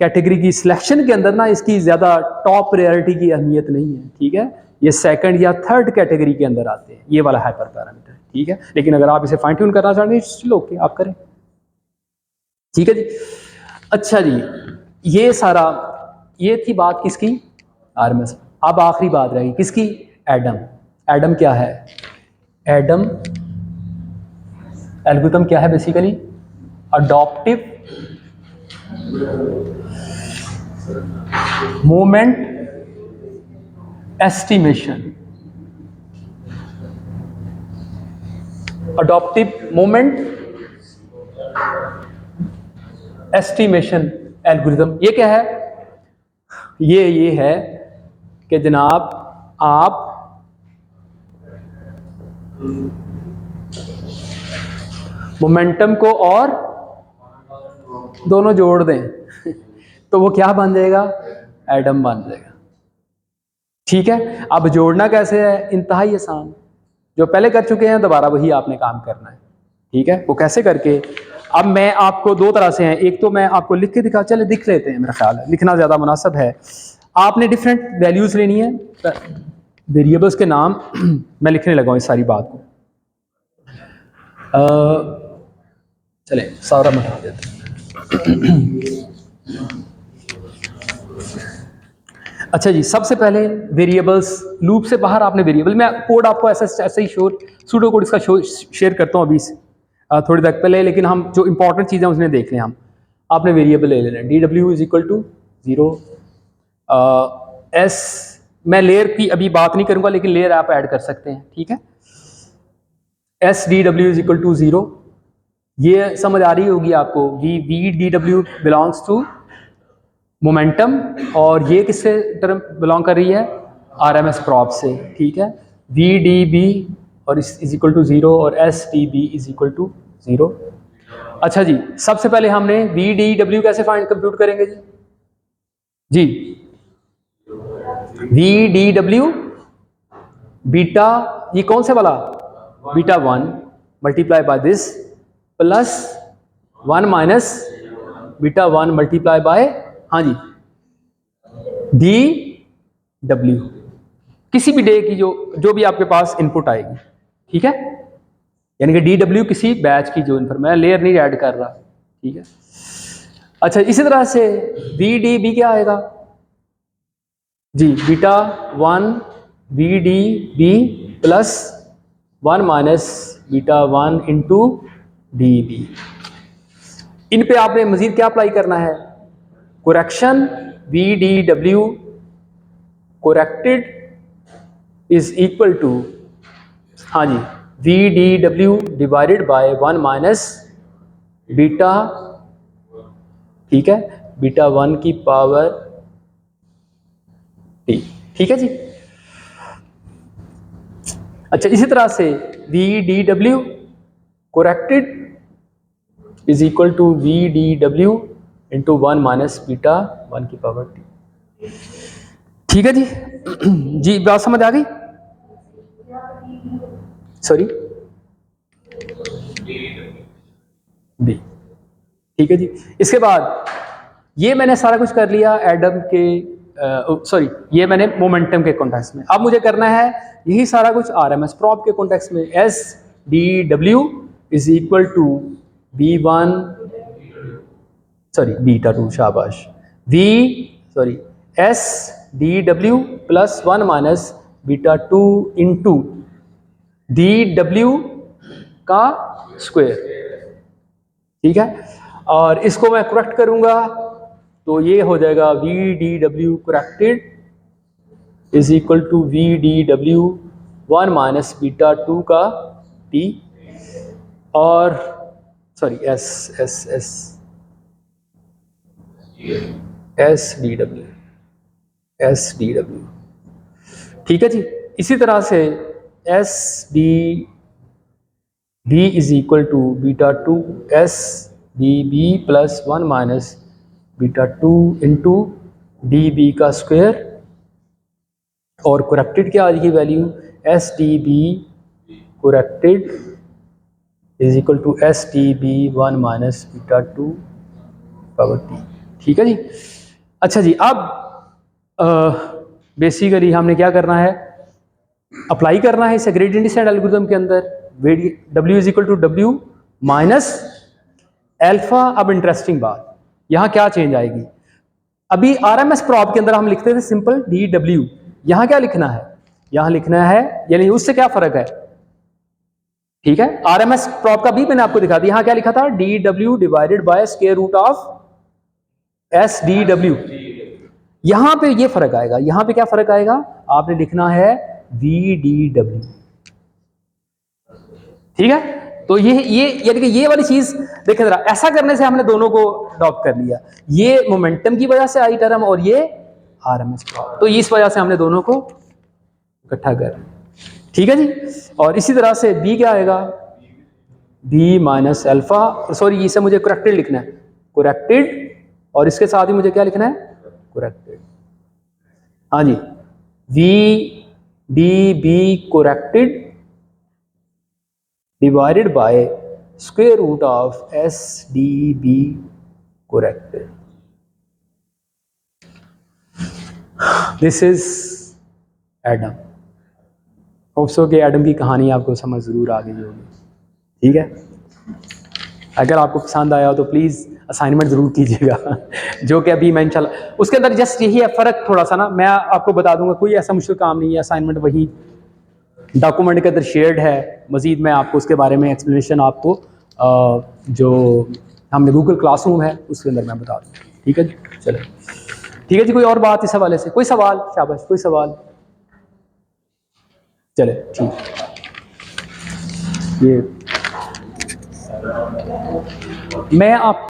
कैटेगरी की सिलेक्शन के अंदर ना इसकी ज्यादा टॉप प्रायोरिटी की अहमियत नहीं है, ठीक है। ये सेकंड या थर्ड कैटेगरी के अंदर आते हैं, ये वाला हाइपर पैरामीटर, ठीक है। लेकिन अगर आप इसे फाइन ट्यून करना चाहते हैं चलो ओके, आप करें, ठीक है जी। अच्छा जी, ये सारा, ये थी बात किसकी, आरएमएस। अब आखिरी बात रहेगी किसकी, एडम। एडम क्या है, एडम एल्गोरिथम क्या है, basically adoptive moment estimation, adoptive moment estimation algorithm. ये क्या है, ये है कि जनाब आप मोमेंटम को और दोनों जोड़ दें तो वो क्या बन जाएगा, एडम बन जाएगा, ठीक है। अब जोड़ना कैसे है, इंतहाई आसान, जो पहले कर चुके हैं दोबारा वही आपने काम करना है, ठीक है। वो कैसे करके, अब मैं आपको दो तरह से हैं, एक तो मैं आपको लिख के दिखा, चले दिख लेते हैं, मेरा ख्याल है लिखना ज़्यादा मुनासिब है। आपने डिफरेंट वैल्यूज़ लेनी है, वेरिएबल्स के नाम मैं लिखने लगा हूँ इस सारी बात को, चले सारा बना देते हैं। अच्छा जी, सबसे पहले वेरिएबल्स, लूप से बाहर आपने वेरिएबल, मैं कोड आपको ऐसे ही सूडो कोड इसका शेयर करता हूँ अभी थोड़ी देर पहले, लेकिन हम जो इंपॉर्टेंट चीज़ें उसने देख लें हम। आपने वेरिएबल ले लेना, DW is equal to 0, S, मैं लेयर की अभी बात नहीं करूंगा लेकिन लेयर आप ऐड कर सकते हैं, ठीक है। SDW इज इक्वल टू 0, ये समझ आ रही होगी आपको, VDW बिलोंग्स टू मोमेंटम, और ये किससे टर्म बिलोंग कर रही है, आरएमएस प्रॉब से, ठीक है। VDB और इज इक्वल टू 0 और SDB इज इक्वल टू 0। अच्छा जी, सबसे पहले हमने VDW कैसे फाइंड कंप्यूट करेंगे जी, VDW बीटा, ये कौन से वाला, beta 1 multiply by this plus 1 minus beta 1 multiply by, हाँ जी, DW, किसी भी डे की जो भी आपके पास इनपुट आएगी, ठीक है। यानी कि DW किसी बैच की जो इन्फॉर्मेशन, मैं लेयर नहीं ऐड कर रहा, ठीक है। अच्छा, इसी तरह से VDB क्या आएगा जी, beta 1 VDB plus 1 minus beta 1 into DB। इन पे आपने मजीद क्या अप्लाई करना है, correction, VDW corrected is equal to, हाँ जी, V D W divided by 1 minus beta, ठीक है, बीटा 1 की पावर टी, ठीक है जी। अच्छा, इसी तरह से V D W corrected is equal to V D W into 1 minus beta 1 की पावर टी, ठीक है जी। जी बात समझ आ गई? सॉरी, बी, ठीक है जी। इसके बाद ये मैंने सारा कुछ कर लिया एडम के, सॉरी, ये मैंने मोमेंटम के कॉन्टेक्स्ट में। अब मुझे करना है यही सारा कुछ आरएमएस प्रॉप के कॉन्टेक्स्ट में। S D W is equal to B one, sorry beta two, शाबाश, V, sorry, S D W plus 1 minus beta 2 into D W का स्क्वायर, ठीक है। और इसको मैं करेक्ट करूंगा तो ये हो जाएगा V D W corrected is equal to V D W 1 minus beta 2 का टी, और sorry S S S S D W, S D W, ठीक है जी। इसी तरह से S D B is equal to beta 2 S D B plus 1 minus beta 2 into D B का square, और करेक्टेड क्या आ जाएगी value, S D B corrected is equal to S D B 1 minus beta 2 power T, ठीक है जी। अच्छा जी, अब basically हमने क्या करना है, अप्लाई करना है इसे ग्रेडियंट डिसेंट एल्गोरिथम के अंदर, W is equal to W minus alpha. अब इंटरेस्टिंग बात, यहां क्या चेंज आएगी, अभी आरएमएस प्रॉप के अंदर हम लिखते थे सिंपल डी डब्ल्यू, यहां क्या लिखना है, यहां लिखना है, यानी उससे क्या फर्क है, ठीक है। आरएमएस प्रॉप का भी मैंने आपको दिखा दिया, यहां क्या लिखा था, D W divided by square root of S D W, यहां पे ये फर्क आएगा, यहां पे क्या फर्क आएगा, आपने लिखना है वी डी डब्ल्यू, ठीक है। तो ये यानी कि ये वाली चीज देखें जरा, ऐसा करने से हमने दोनों को अडॉप्ट कर लिया, ये मोमेंटम की वजह से आई टर्म और ये आरएमएस प्रॉप, तो इस वजह से हमने दोनों को इकट्ठा कर, ठीक है जी। और इसी तरह से बी क्या आएगा, बी माइनस अल्फा, सॉरी इसे मुझे करेक्टेड लिखना है, करेक्टेड, और इसके साथ ही मुझे क्या लिखना है, करेक्टेड, हाँ जी, V D B corrected divided by square root of SDB corrected. This is Adam. Hope so कि एडम की कहानी आपको समझ ज़रूर आ गई होगी, ठीक है। अगर आपको पसंद आया हो तो प्लीज़ असाइनमेंट ज़रूर कीजिएगा जो कि अभी मैं इंशाल्लाह, उसके अंदर जस्ट यही है फ़र्क थोड़ा सा ना, मैं आपको बता दूंगा, कोई ऐसा मुश्किल काम नहीं है, असाइनमेंट वही डॉक्यूमेंट के अंदर शेयर्ड है, मज़ीद मैं आपको उसके बारे में एक्सप्लेनेशन आपको जो हमने गूगल क्लासरूम है उसके अंदर मैं बता दूँ, ठीक है जी। चलो ठीक है जी, कोई और बात इस हवाले से, कोई सवाल, शाबाश, कोई सवाल, चले ठीक, ये मैं आप